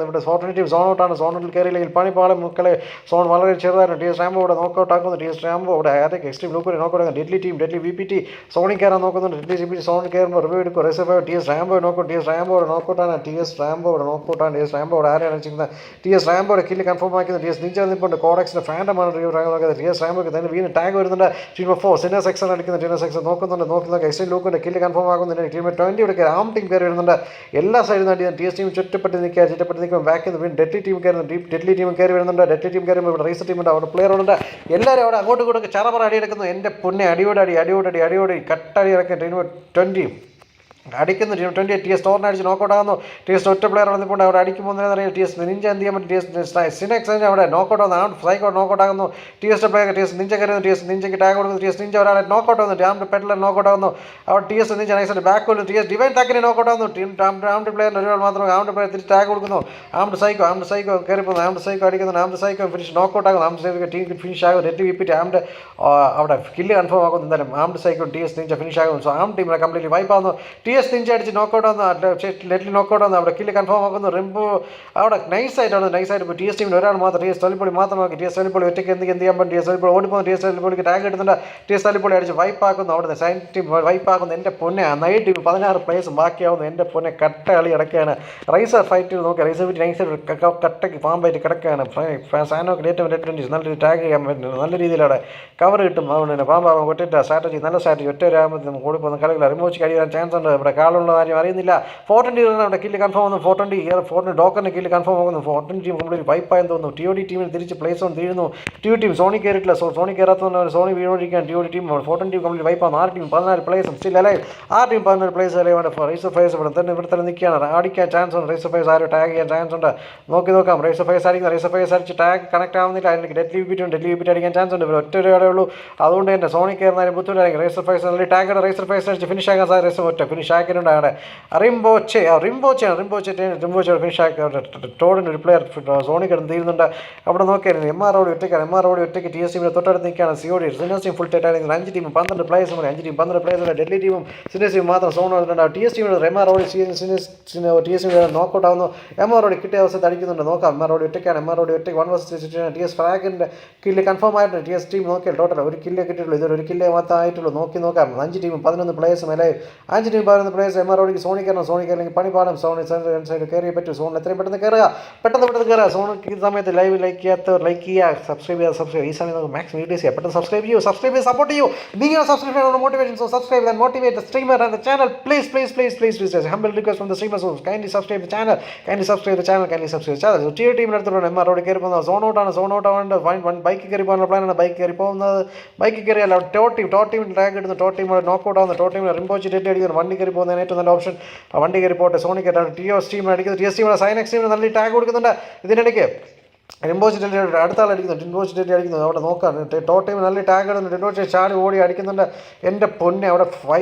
A: ഇവിടെ 14 ടീം സോൺ ഔട്ടാണ്. സോണിൽ കയറിയില്ലെങ്കിൽ പണിപ്പാളം മക്കളെ. സോൺ വളരെ ചെറുതായിരുന്നു. TS റാംബോ ഇവിടെ നോക്കൗട്ട് ആക്കുന്നു. TS റാംബോ ഇവിടെ ആരൊക്കെ എക്സ്ട്രീം ലുക്ക് നോക്കൗട്ട് ആകുന്നു. ഡെഡ്ലി VPT സോണിൽ കയറാൻ നോക്കുന്നുണ്ട്. VPT സോണിൽ കയറുമ്പോൾ റിവ്യൂ എടുക്കും. റിസർവ് TS റാംബോ നോക്കൗട്ടാണ്. TS റാംബോ ഇവിടെ ആരെയാണ് ചെയ്യുന്നത്? TS റാംബോയുടെ കില്ല് കൺഫേം ആക്കുന്നത്. TS നിഞ്ച നിൽപ്പുണ്ട്. കോഡക്സിൻ്റെ ഫാൻഡമാണ് റിവ്യൂ നോക്കുന്നത്. TS റാംബോക്ക് തന്നെ വീണ്ടും ടാഗ് വരുന്നുണ്ട്. ടീം 4 സിന്നർ സെക്ഷൻ അടിക്കുന്ന. ടീം 6 നോക്കുന്നുണ്ട്. എക്സ്ട്രീം ലുക്കിൻ്റെ കില്ല് കൺഫേം ആകുന്നുണ്ട്. ടീം 20 ഇവിടെ ആം ടീം കയറി വരുന്നുണ്ട്. എല്ലാ സൈഡിൽ നിന്ന് TS ടീം ചുറ്റപ്പെട്ട് നിൽക്കുമ്പോൾ ബാക്കിൽ നിന്ന് ഡെഡ്ലി ടീം കയറി വരുന്നുണ്ട്. ഡെഡ്ലി ടീം കയറുമ്പോൾ ഇവിടെ റൈസർ ടീമുണ്ട്. അവിടെ പ്ലെയർ ഉണ്ട്. എല്ലാവരും അവിടെ അങ്ങോട്ടും ഇങ്ങോട്ടും ചറപറ അടി എടുക്കുന്നു. എൻ്റെ പൊന്നെ അടിയോടി കട്ടടി ഇറക്കി. ടീം 20 അടിക്കുന്നു. ടീം 20 TS ടോറിനെ അടിച്ച് നോക്കൗട്ട് ആകുന്നു. TS ഒറ്റ പ്ലെയർ വന്നിട്ടുണ്ട്. അവിടെ അടിക്കുമ്പോൾ അറിയാം. TS നിഞ്ച എന്ത് ചെയ്യാൻ പറ്റും? TS സിനെക്സ് അവിടെ നോക്കൗട്ട് ആകുന്നു. സൈക്കോ നോക്കൗട്ട് ആകുന്നു. TS പ്ലെയർ TS നിഞ്ച കയറുന്നു. TS നിഞ്ചയ്ക്ക് ടാഗ് കൊടുക്കുന്നു. TS നിഞ്ച ഒരാളെ നോക്കൗട്ട് ആകുന്നു. ആംഡ് പെഡലർ നോക്കൗട്ട് ആകുന്നു. അവിടെ TS നിഞ്ച നൈസായിട്ട് ബാക്ക് കൊല്ലും. TS ഡിവൈൻ ടാക്കിനെ നോക്കൗട്ട് ആകുന്നു. ടീം ആംഡ് പ്ലെയറിന് ഒരാൾ മാത്രമേ ആംഡ് പ്ലെയർ തിരിച്ച് ടാഗ് കൊടുക്കുന്നു. ആംഡ് സൈക്കോ കയറിപ്പോകുന്നു. ആംഡ് സൈക്കോ അടിക്കുന്നു. ആംഡ് സൈക്കോ ഫിനിഷ് നോക്കൗട്ട് ആകുന്നു. ആംഡ് സൈക്കോ ടീം ഫിനിഷ് ആകും. ഡെഡ്ലി VPT ആംഡ് അവിടെ കില്ല് കൺഫേം ആകുന്നു. എന്തായാലും armed psycho TS Ninja finish ആകുന്നു. സോ ആം ടീമിനെ കംപ്ലീറ്റ്ലി വൈപ്പ് ആകുന്നു. TS നിഞ്ച അടിച്ച് നോക്കൗട്ട് ഡെഡ്ലി നോക്കൗട്ട് ആകുന്നു. അവിടെ കില്ല് കൺഫേം ആക്കുന്നു. റിംബോ അവിടെ നൈസായിട്ട് TS ടീമിൽ ഒരാൾ മാത്രം TS തല്ലിപ്പൊളി മാത്രമാക്കി. TS തല്ലിപ്പൊളി ഒറ്റയ്ക്ക് എന്ത് ചെയ്യാൻ പറ്റും? TS തല്ലിപ്പൊളി ഓടിപ്പോകുന്നു. TS തല്ലിപ്പൊളിക്ക് ടാഗ് എടുത്തുണ്ട്. TS തല്ലിപ്പൊളി അടിച്ച് വൈപ്പ് ആക്കുന്നു. അവിടെ സൈൻ ടീം വൈപ്പ് ആക്കുന്നു. എൻ്റെ പൊന്നെ നൈറ്റ് ടീം 16 പ്ലേയേഴ്സ് ബാക്കിയാവുന്നു. എൻ്റെ പൊന്നെ കട്ട കളി കിടക്കുകയാണ്. റൈസർ ഫൈറ്റിൽ നോക്കി റൈസർ ഫൈറ്റ് നൈസായിട്ട് കട്ടയ്ക്ക് പാമ്പായിട്ട് കിടക്കുകയാണ്. സാനോക്ക് ഏറ്റവും നല്ലൊരു ടാഗ് ചെയ്യാൻ പറ്റുന്നത്. നല്ല രീതിയിൽ അവിടെ കവർ കിട്ടും. അതുകൊണ്ട് പാമ്പാകും. ഒറ്റ സ്ട്രാറ്റജി നല്ല സ്ട്രാറ്റജി. ഒറ്റ ആകുമ്പോൾ ഓടിപ്പോകുന്ന കളികൾ റിമോച്ച് കഴിയാൻ ചാൻസ് ഉണ്ട്. ഇവിടെ കാളുള്ള കാര്യം അറിയുന്നില്ല. 420 അവിടെ കില്ല് കൺഫേം ആകുന്നു. 420 ഡോക്കറിന് കില്ല് കൺഫേം ആകുന്നു. 420 ടീം കംപ്ലീറ്റ് വൈപ്പായെന്ന് തോന്നുന്നു. TOD ടീമിന് തിരിച്ച് പ്ലേസ് ഓൺ തീരുന്നു. TOD ടീം സോണി കയറിയിട്ടില്ല. സോണി കയറാത്തതുകൊണ്ട് സോണി വീണോണ്ടിരിക്കുകയാണ്. TOD ടീം 420 ടീം കംപ്ലീറ്റ് വൈപ്പാണ്. 6 ടീം 14 പ്ലേസും സ്റ്റിൽ അലൈവ്. 6 ടീം 14 പ്ലേസ് അലൈവാണ്. റൈസർ ഫൈസ് ഇവിടെ തന്നെ നിൽക്കുകയാണ്. അടിക്കാൻ ചാൻസ് ഉണ്ട്. റൈസർ ഫൈസ് ആരും ടാഗ് ചെയ്യാൻ ചാൻസ് ഉണ്ട്. നോക്കാം. റൈസർ ഫൈസ് അടിച്ച് ടാഗ് കണക്ട് ആവുന്നില്ല. അതിലേക്ക് ഡെഡ്ലി VPT അടിക്കാൻ ചാൻസ് ഉണ്ട്. ഇവർ ഒറ്റ ഒരാളേ ഉള്ളൂ. അതുകൊണ്ട് തന്നെ സോണി കയറുന്നതിന് ബുദ്ധിമുട്ടായിരിക്കും. റൈസർ ഫൈസ് നല്ല ടാഗ് റൈസർ ഫൈസ് അടിച്ച് ഫിനിഷ് ആക്കാൻ സാർ റൈസർ ഒറ്റ ഫിനിഷ് ആക്കിയിട്ടുണ്ട്. അവിടെ റിംബോച്ചെ ഫിനിഷ് ആക്കി. ടോഡിൻ്റെ ഒരു പ്ലെയർ സോണി കിടന്ന് തീരുന്നുണ്ട്. അവിടെ നോക്കിയായിരുന്നു. MR ഒറ്റയ്ക്ക് TS ടീമിൻ്റെ തൊട്ടടുത്ത് നിൽക്കുകയാണ്. COD sinners team full tight ആണെങ്കിൽ 5 ടീം 12 പ്ലേയേഴ്സ് മതി. 5 ടീം 12 പ്ലേയേഴ്സ് ഡെഡ്ലി ടീമും സിന്നേഴ്സ് ടീം മാത്രം സോൺ വന്നിട്ടുണ്ട്. TS ടീമിൽ MR TS ടീമിൽ നോക്കൗട്ട് ആവുന്നു. MR കിട്ടിയ അവസ്ഥ അടിക്കുന്നുണ്ട്. നോക്കാം. MR ഒറ്റയ്ക്കാണ്. ഒറ്റയ്ക്ക് 1 vs TS ഫ്രാഗിൻ്റെ കില്ല് കൺഫേം ആയിട്ടുണ്ട്. TS ടീം നോക്കിയാൽ ടോട്ടൽ ഒരു കില്ലേ കിട്ടിയിട്ടുള്ളൂ. ഇതൊരു കില്ലേ മാത്രമേ ആയിട്ടുള്ളൂ. നോക്കാം. 5 ടീം 11 പ്ലേയേഴ്സും അല്ലേ. 5 ടീം വരുന്ന പ്ലേയേഴ്സ് MR റോഡിക്ക് സോണി കയറണം പണിപ്പാടും സൈഡ് കയറിയേ പറ്റൂ. സോണിൽ എത്രയും പെട്ടെന്ന് കയറുക. സോൺ ഈ സമയത്ത് ലൈവ് ലൈക്ക് ചെയ്യാത്തവർ ലൈക്ക് ചെയ്യുക, സബ്സ്ക്രൈബ് ഈ സമയത്ത് നമുക്ക് മാക്സിമം വീഡിയോസ് ചെയ്യാം. പെട്ടെന്ന് സബ്സ്ക്രൈബ് ചെയ്യൂ, സപ്പോർട്ട് ചെയ്യൂ. Being subscription motivation, so subscribe and motivate the streamer and the channel. Please. Humble request from the streamers. So kindly subscribe the channel. So tier team എടുത്തിട്ടുണ്ട്. MR റോഡിൽ കയറി പോകുന്നത് zone out ആവുന്നുണ്ട്. One bike കയറി പോകാനുള്ള പ്ലാനാണ്. Bike കയറിയല്ല taught team tag ഇടുന്നു. Taught team knockout ആവുന്നു. ടോട്ട് ടീമിൽ റിംബോച്ച് ഡെഡ് അടിക്കുന്നു. വണ്ടി കയറി പോകുന്നതിന് ഏറ്റവും നല്ല ഓപ്ഷൻ വണ്ടി കയറി പോട്ടെ. സോണി കയറ്റാണ്. TS ടീം അടിക്കുന്നത്. TS ടീമിലെ സൈനക്സ് ടീമിന് നല്ല ടാഗ് കൊടുക്കുന്നുണ്ട്. ഇതിനിടയ്ക്ക് റിംബോച്ച് ഡെല്ലി അടുത്ത ആൾ അടിക്കുന്നു. ഡിൻബോച്ച് ഡെല്ലി അടിക്കുന്നു. അവിടെ നോക്കാം. ടോട്ട് ടീം നല്ല ടാഗ് ഇടുന്നു. ഡിൻബോച്ച് ചാടി ഓടി അടിക്കുന്നുണ്ട്. എൻ്റെ പൊന്നെ അവിടെ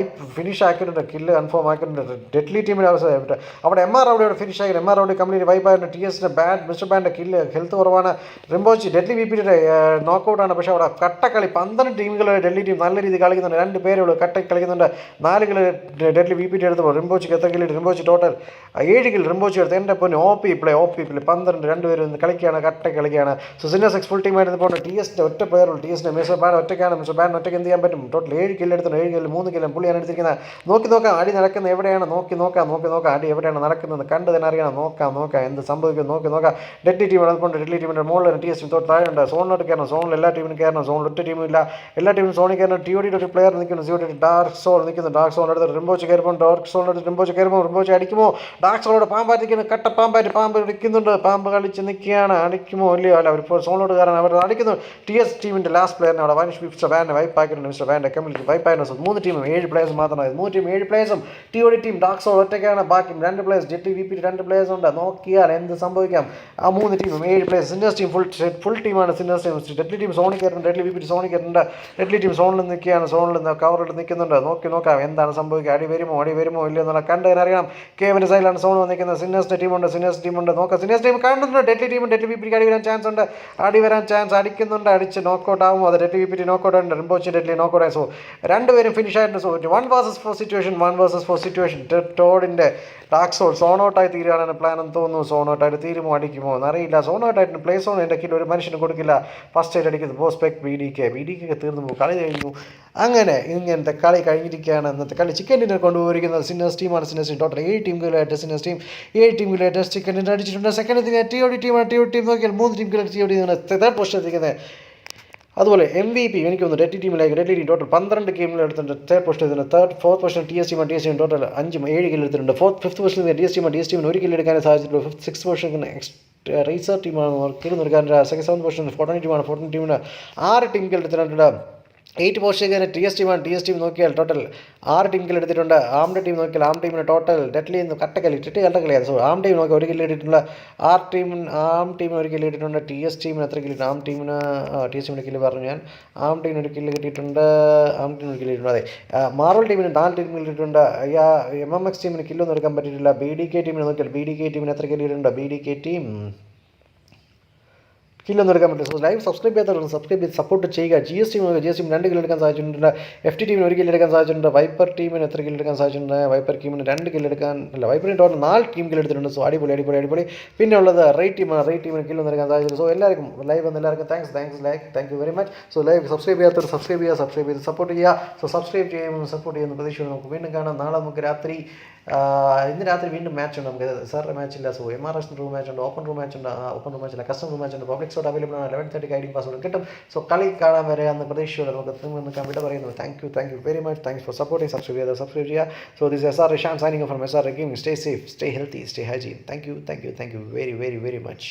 A: ഫിനിഷ് ആക്കിയിട്ടുണ്ട്. കില്ല് കൺഫേം ആക്കിയിട്ടുണ്ട്. ഡെഡ്ലി ടീമിൻ്റെ അവസ്ഥ അവിടെ MR അവിടെ ഫിനിഷ് ആക്കി. MR അവിടെ കംപ്ലീറ്റ് വൈപ്പ് ആയിരുന്നു. TSൻ്റെ മിസ്റ്റർ ബാൻ്റെ കില്ല് ഹെൽത്ത് കുറവാണ്. റിംബോച്ച് ഡെഡ്ലി VPയുടെ നോക്കൗട്ടാണ്. പക്ഷേ അവിടെ കട്ടക്കളി 12 ടീമുകൾ ഡെല്ലി ടീം നല്ല രീതിയിൽ കളിക്കുന്നുണ്ട്. 2 പേരേ ഉള്ളൂ കട്ട കളിക്കുന്നുണ്ട്. 4 കില്ല് ഡെഡ്ലി VPയുടെ എടുത്തപ്പോൾ റിംബോച്ചിക്ക് എത്ര കില്ല്? റിംബോച്ച് ടോട്ടൽ 7 കില്ല് റിംബോച്ച് എടുത്ത്. എൻ്റെ പൊന്നെ OP പ്ലേ 12 2 കളിക്കുകയാണ്. കളിക്കുകയാണ്. സോ സിന്നസ് ഫുൾ ടീമായിട്ട് ഇപ്പോൾ TSൻ്റെ ഒറ്റ പ്ലെയറുള്ളൂ. TSൻ്റെ മിസ്റ്റർ ബാൻ ഒറ്റയ്ക്കാണ്. മിസ്റ്റർ ബാൻ ഒറ്റയ്ക്ക് എന്ത് ചെയ്യാൻ പറ്റും? ടോട്ടൽ 7 കില്ല് എടുത്തിട്ടുണ്ട്. 7 കില്ല് 3 കില്ലും പുള്ളിയാണ് എടുത്തിരിക്കുന്നത്. നോക്കാം അടി നടക്കുന്നത് എവിടെയാണ്. നോക്കാം അടി എവിടെയാണ് നടക്കുന്നത് കണ്ടു തന്നെ അറിയണം. നോക്കാം എന്ത് സംഭവിക്കും നോക്കാം. ഡെഡ്ലി ടീം അതുകൊണ്ട് ഡെഡ്ലി ടീമിൻ്റെ മുകളിൽ TS തൊട്ട് താഴെയുണ്ട്. സോണിലോട്ട് കയറണം. സോണിൽ എല്ലാ ടീമിനും കയറണം. സോണിൽ ഒറ്റ ടീമില്ല. എല്ലാ ടീമിനും സോണിൽ കയറണം. TOD ഒരു പ്ലെയർ നിൽക്കുന്നു. COD ഡാർക്ക് സോൾ നിൽക്കുന്നു. ഡാർക്ക് സോൾ എടുത്ത് റിംബോച്ച് കയറുമ്പോൾ റിംബോച്ച് അടിക്കുമോ? ഡാർക്ക് സോളോട് പാമ്പായിരിക്കുന്നു. പാമ്പ് ഇടിക്കുന്നുണ്ട്. പാമ്പ് കളിച്ച് നിൽക്കുകയാണ്. അടിക്കുമോ ഇല്ലയോ? അല്ല അവരിപ്പോൾ സോണിലോട്ട് കയറാൻ അവർ അടിക്കുന്നു. TS ടീമിൻ്റെ ലാസ്റ്റ് പ്ലെയറിനെ അവിടെ മിസ്റ്റർ ബാനെ വൈപ്പാക്കിയിട്ടുണ്ട്. മിസ്റ്റർ ബാൻ്റെ കമ്മിറ്റി വൈപ്പായിരുന്നു. 3 ടീമും 7 പ്ലേയേഴ്സ് മാത്രമായി. 3 ടീം 7 പ്ലേയേഴ്സും. TOD ടീം ഡാർക്ക് സോൾ ഒറ്റയ്ക്കാണ്. ബാക്കി 2 പ്ലേയേഴ്സ് ഡെഡ്ലി VP 2 പ്ലേയേഴ്സ് ഉണ്ട്. നോക്കിയാൽ എന്ത് സംഭവിക്കാം. ആ 3 ടീമും 7 പ്ലേയേഴ്സ്. സിന്നസ് ടീം ഫുൾ ടീമാണ്. സിന്നസ് ടീം ഡെഡ്ലി ടീം സോണിൽ കയറുന്നുണ്ട്. ഡെഡ്ലി VP സോണിൽ കയറുന്നുണ്ട്. ഡെഡ്ലി ടീം സോണിൽ നിൽക്കുകയാണ്. സോണിൽ കവറിൽ നിൽക്കുന്നുണ്ട്. നോക്കാം എന്താണ് സംഭവിക്കുക. അടി വരുമോ ഇല്ലയോ എന്നുള്ള കണ്ടതിനറിയാം. കേവിൻ്റെ സൈഡിലാണ് സോൺ വന്നിരിക്കുന്നത്. സിന്നസ് ടീമുണ്ട്. നോക്കാം. സിന്നസ് ടീം കാണുന്നുണ്ട്. ഡെഡ്ലി VPക്ക് അടി വരാൻ ചാൻസ് ഉണ്ട്. അടിക്കുന്നുണ്ട്. അടിച്ച് നോക്കൗട്ട് ആകുമോ? അത് ഡെഡ്ലി VP നോക്കൗട്ട് ആയിട്ടുണ്ട്. റിംബോച്ച് ഡെഡ്ലി നോക്കൗട്ട് ആയി. സോ 2 പേരും ഫിനിഷ് ആയിട്ടുണ്ട്. സോ 1 vs 4 സിറ്റുവേഷൻ ടോഡിൻ്റെ ഡാർക്ക് സോൾ സോൺ ഔട്ടായി തീരുകയാണ് പ്ലാൻ എന്ന് തോന്നുന്നു. സോൺ ഔട്ടായിട്ട് തീരുമോ അടിക്കുമോ എന്നറിയില്ല. സോൺ ഔട്ടായിട്ട് പ്ലേ സോൺ എൻ്റെ കില്ല് ഒരു മനുഷ്യന് കൊടുക്കില്ല. ഫസ്റ്റ് ആയിട്ട് അടിക്കുന്നത് ബോസ്പെക് BDK തീർന്നു പോകും. കളി കഴിഞ്ഞു. അങ്ങനെ ഇങ്ങനത്തെ കളി കഴിഞ്ഞിരിക്കുകയാണ്. ഇന്നത്തെ കളി ചിക്കൻ ഡിന്നർ കൊണ്ടുപോയിരിക്കുന്നത് സിന്നസ് ടീമാണ്. സിന്നസ് ടീം ടോട്ടൽ 7 ടീമുകളായിട്ട് സിന്നസ് ടീം 7 ടീമുകളായിട്ട് ചിക്കൻ ഡിന്നർ അടിച്ചിട്ടുണ്ട്. സെക്കൻഡ് TOD ടീമാണ്. TOD ടീം നോക്കിയാൽ 3 ടീമുകൾ TOD തേർഡ് പൊസിഷൻ എത്തിക്കുന്നത്. അതുപോലെ MVP എനിക്ക് തോന്നുന്നു ഡെഡ്ലി ടീം ടോട്ടൽ 12 ഗെയിമിൽ എടുത്തിട്ടുണ്ട്. തേർഡ് പൊസിഷൻ എടുത്തിട്ടുണ്ട്. Fourth position TS team total 5-7 kill എടുത്തിട്ടുണ്ട്. ഫിഫ്ത്ത് പൊസിഷൻ DS ടീമിന് 1 കില്ല് എടുക്കാൻ സാധിച്ചിട്ടുള്ളൂ. സിക്സ് പൊസിഷൻ റേസർ ടീമാണ് കില്ല് എടുക്കാൻ. സെവൻത് പൊസിഷൻ 14 ടീമാണ്. 14 ടീമിന് 6 ടീം കില്ല് എടുത്തിട്ടുണ്ട്. 8 പൊസിഷൻ TS ടീം നോക്കിയാൽ ടോട്ടൽ 6 ടീം കില്ല് എടുത്തിട്ടുണ്ട്. ആംഡ് ടീം നോക്കിയാൽ ആം ടീമിന് ടോട്ടൽ ഡെഡ്ലി കട്ടക്കളിയാണ്. സോ ആം ടീം നോക്കി 1 കില്ല് ഇട്ടിട്ടുണ്ട്. ആം ടീമിന് 1 കില്ല് ഇട്ടിട്ടുണ്ട്. TS ടീമിന് എത്ര കില്ല്? TS ടീമിന് കില്ല് പറഞ്ഞു ഞാൻ. ആം ടീമിന് 1 കില്ല് കിട്ടിയിട്ടുണ്ട്. അതെ. മാർവൽ ടീമിന് 4 കില്ല് ഇട്ടിട്ടുണ്ട്. MMX ടീമിന് കില്ലൊന്നും എടുക്കാൻ പറ്റിയിട്ടില്ല. BDK ടീമിന് നോക്കിയാൽ BDK ടീമിന് എത്ര കില്ല് ഇട്ടിട്ടുണ്ട്? BDK ടീം കില്ലൊന്നും എടുക്കാൻ പറ്റില്ല. സോ ലൈവ് സബ്സ്ക്രൈബ് ചെയ്ത് സപ്പോർട്ട് ചെയ്യുക. GS ടീം 2 കില്ല് എടുക്കാൻ സാധിച്ചിട്ടുണ്ട്. FT ടീമിന് 1 കില്ല് എടുക്കാൻ സാധിച്ചിട്ടുണ്ട്. വൈപ്പർ ടീമിന് എത്ര കില്ല് എടുക്കാൻ സാധിച്ചിട്ടുണ്ട്? വൈപ്പർ ടീമിന് 2 കില്ല് എടുക്കാൻ വൈപ്പറിന് ടോട്ടൽ 4 ടീം കില്ല് എടുത്തിട്ടുണ്ട്. സോ അടിപൊളി. പിന്നെ ഉള്ളത് റൈറ്റ് ടീമിന് കില്ലൊന്നും എടുക്കാൻ സാധിച്ചിട്ടുണ്ട്. സോ എല്ലാവർക്കും ലൈവ് വന്ന് എല്ലാവർക്കും thank you very much. So live subscribe ചെയ്യാത്തവർ സബ്സ്ക്രൈബ് ചെയ്ത് സപ്പോർട്ട് ചെയ്യുക. സോ സബ്സ്ക്രൈബ് ചെയ്യുമ്പോൾ സപ്പോർട്ട് ചെയ്യുന്ന പ്രതീക്ഷയോടെ നമുക്ക് വീണ്ടും കാണാം. നാളെ നമുക്ക് ഇന്ന് രാത്രി വീണ്ടും മാച്ച് ഉണ്ട്. നമുക്ക് Srra മാച്ചില്ല. സോ MRS റൂം മാച്ച് ഉണ്ട്. ഓപ്പൺ റൂം മാച്ചില്ല. കസ്റ്റം റൂം മാച്ച് ഉണ്ട്. പബ്ലിക് സ്ലോട്ട് അവൈലബിൾ ആണ്. 11:30 ഐഡിയും പാസ്വേഡ് കിട്ടും. സോ കളി കാണാൻ വരെ അന്ന് പ്രതീക്ഷയോടെ നമുക്ക് നിൽക്കാൻ വിട പറയുന്നു. Thank you very much. Thanks for supporting. Subscribe ചെയ്യുക. So this is Srra Shan signing off from Srra Gaming. Stay safe, stay healthy, stay hygiene. Thank you very, very, very much.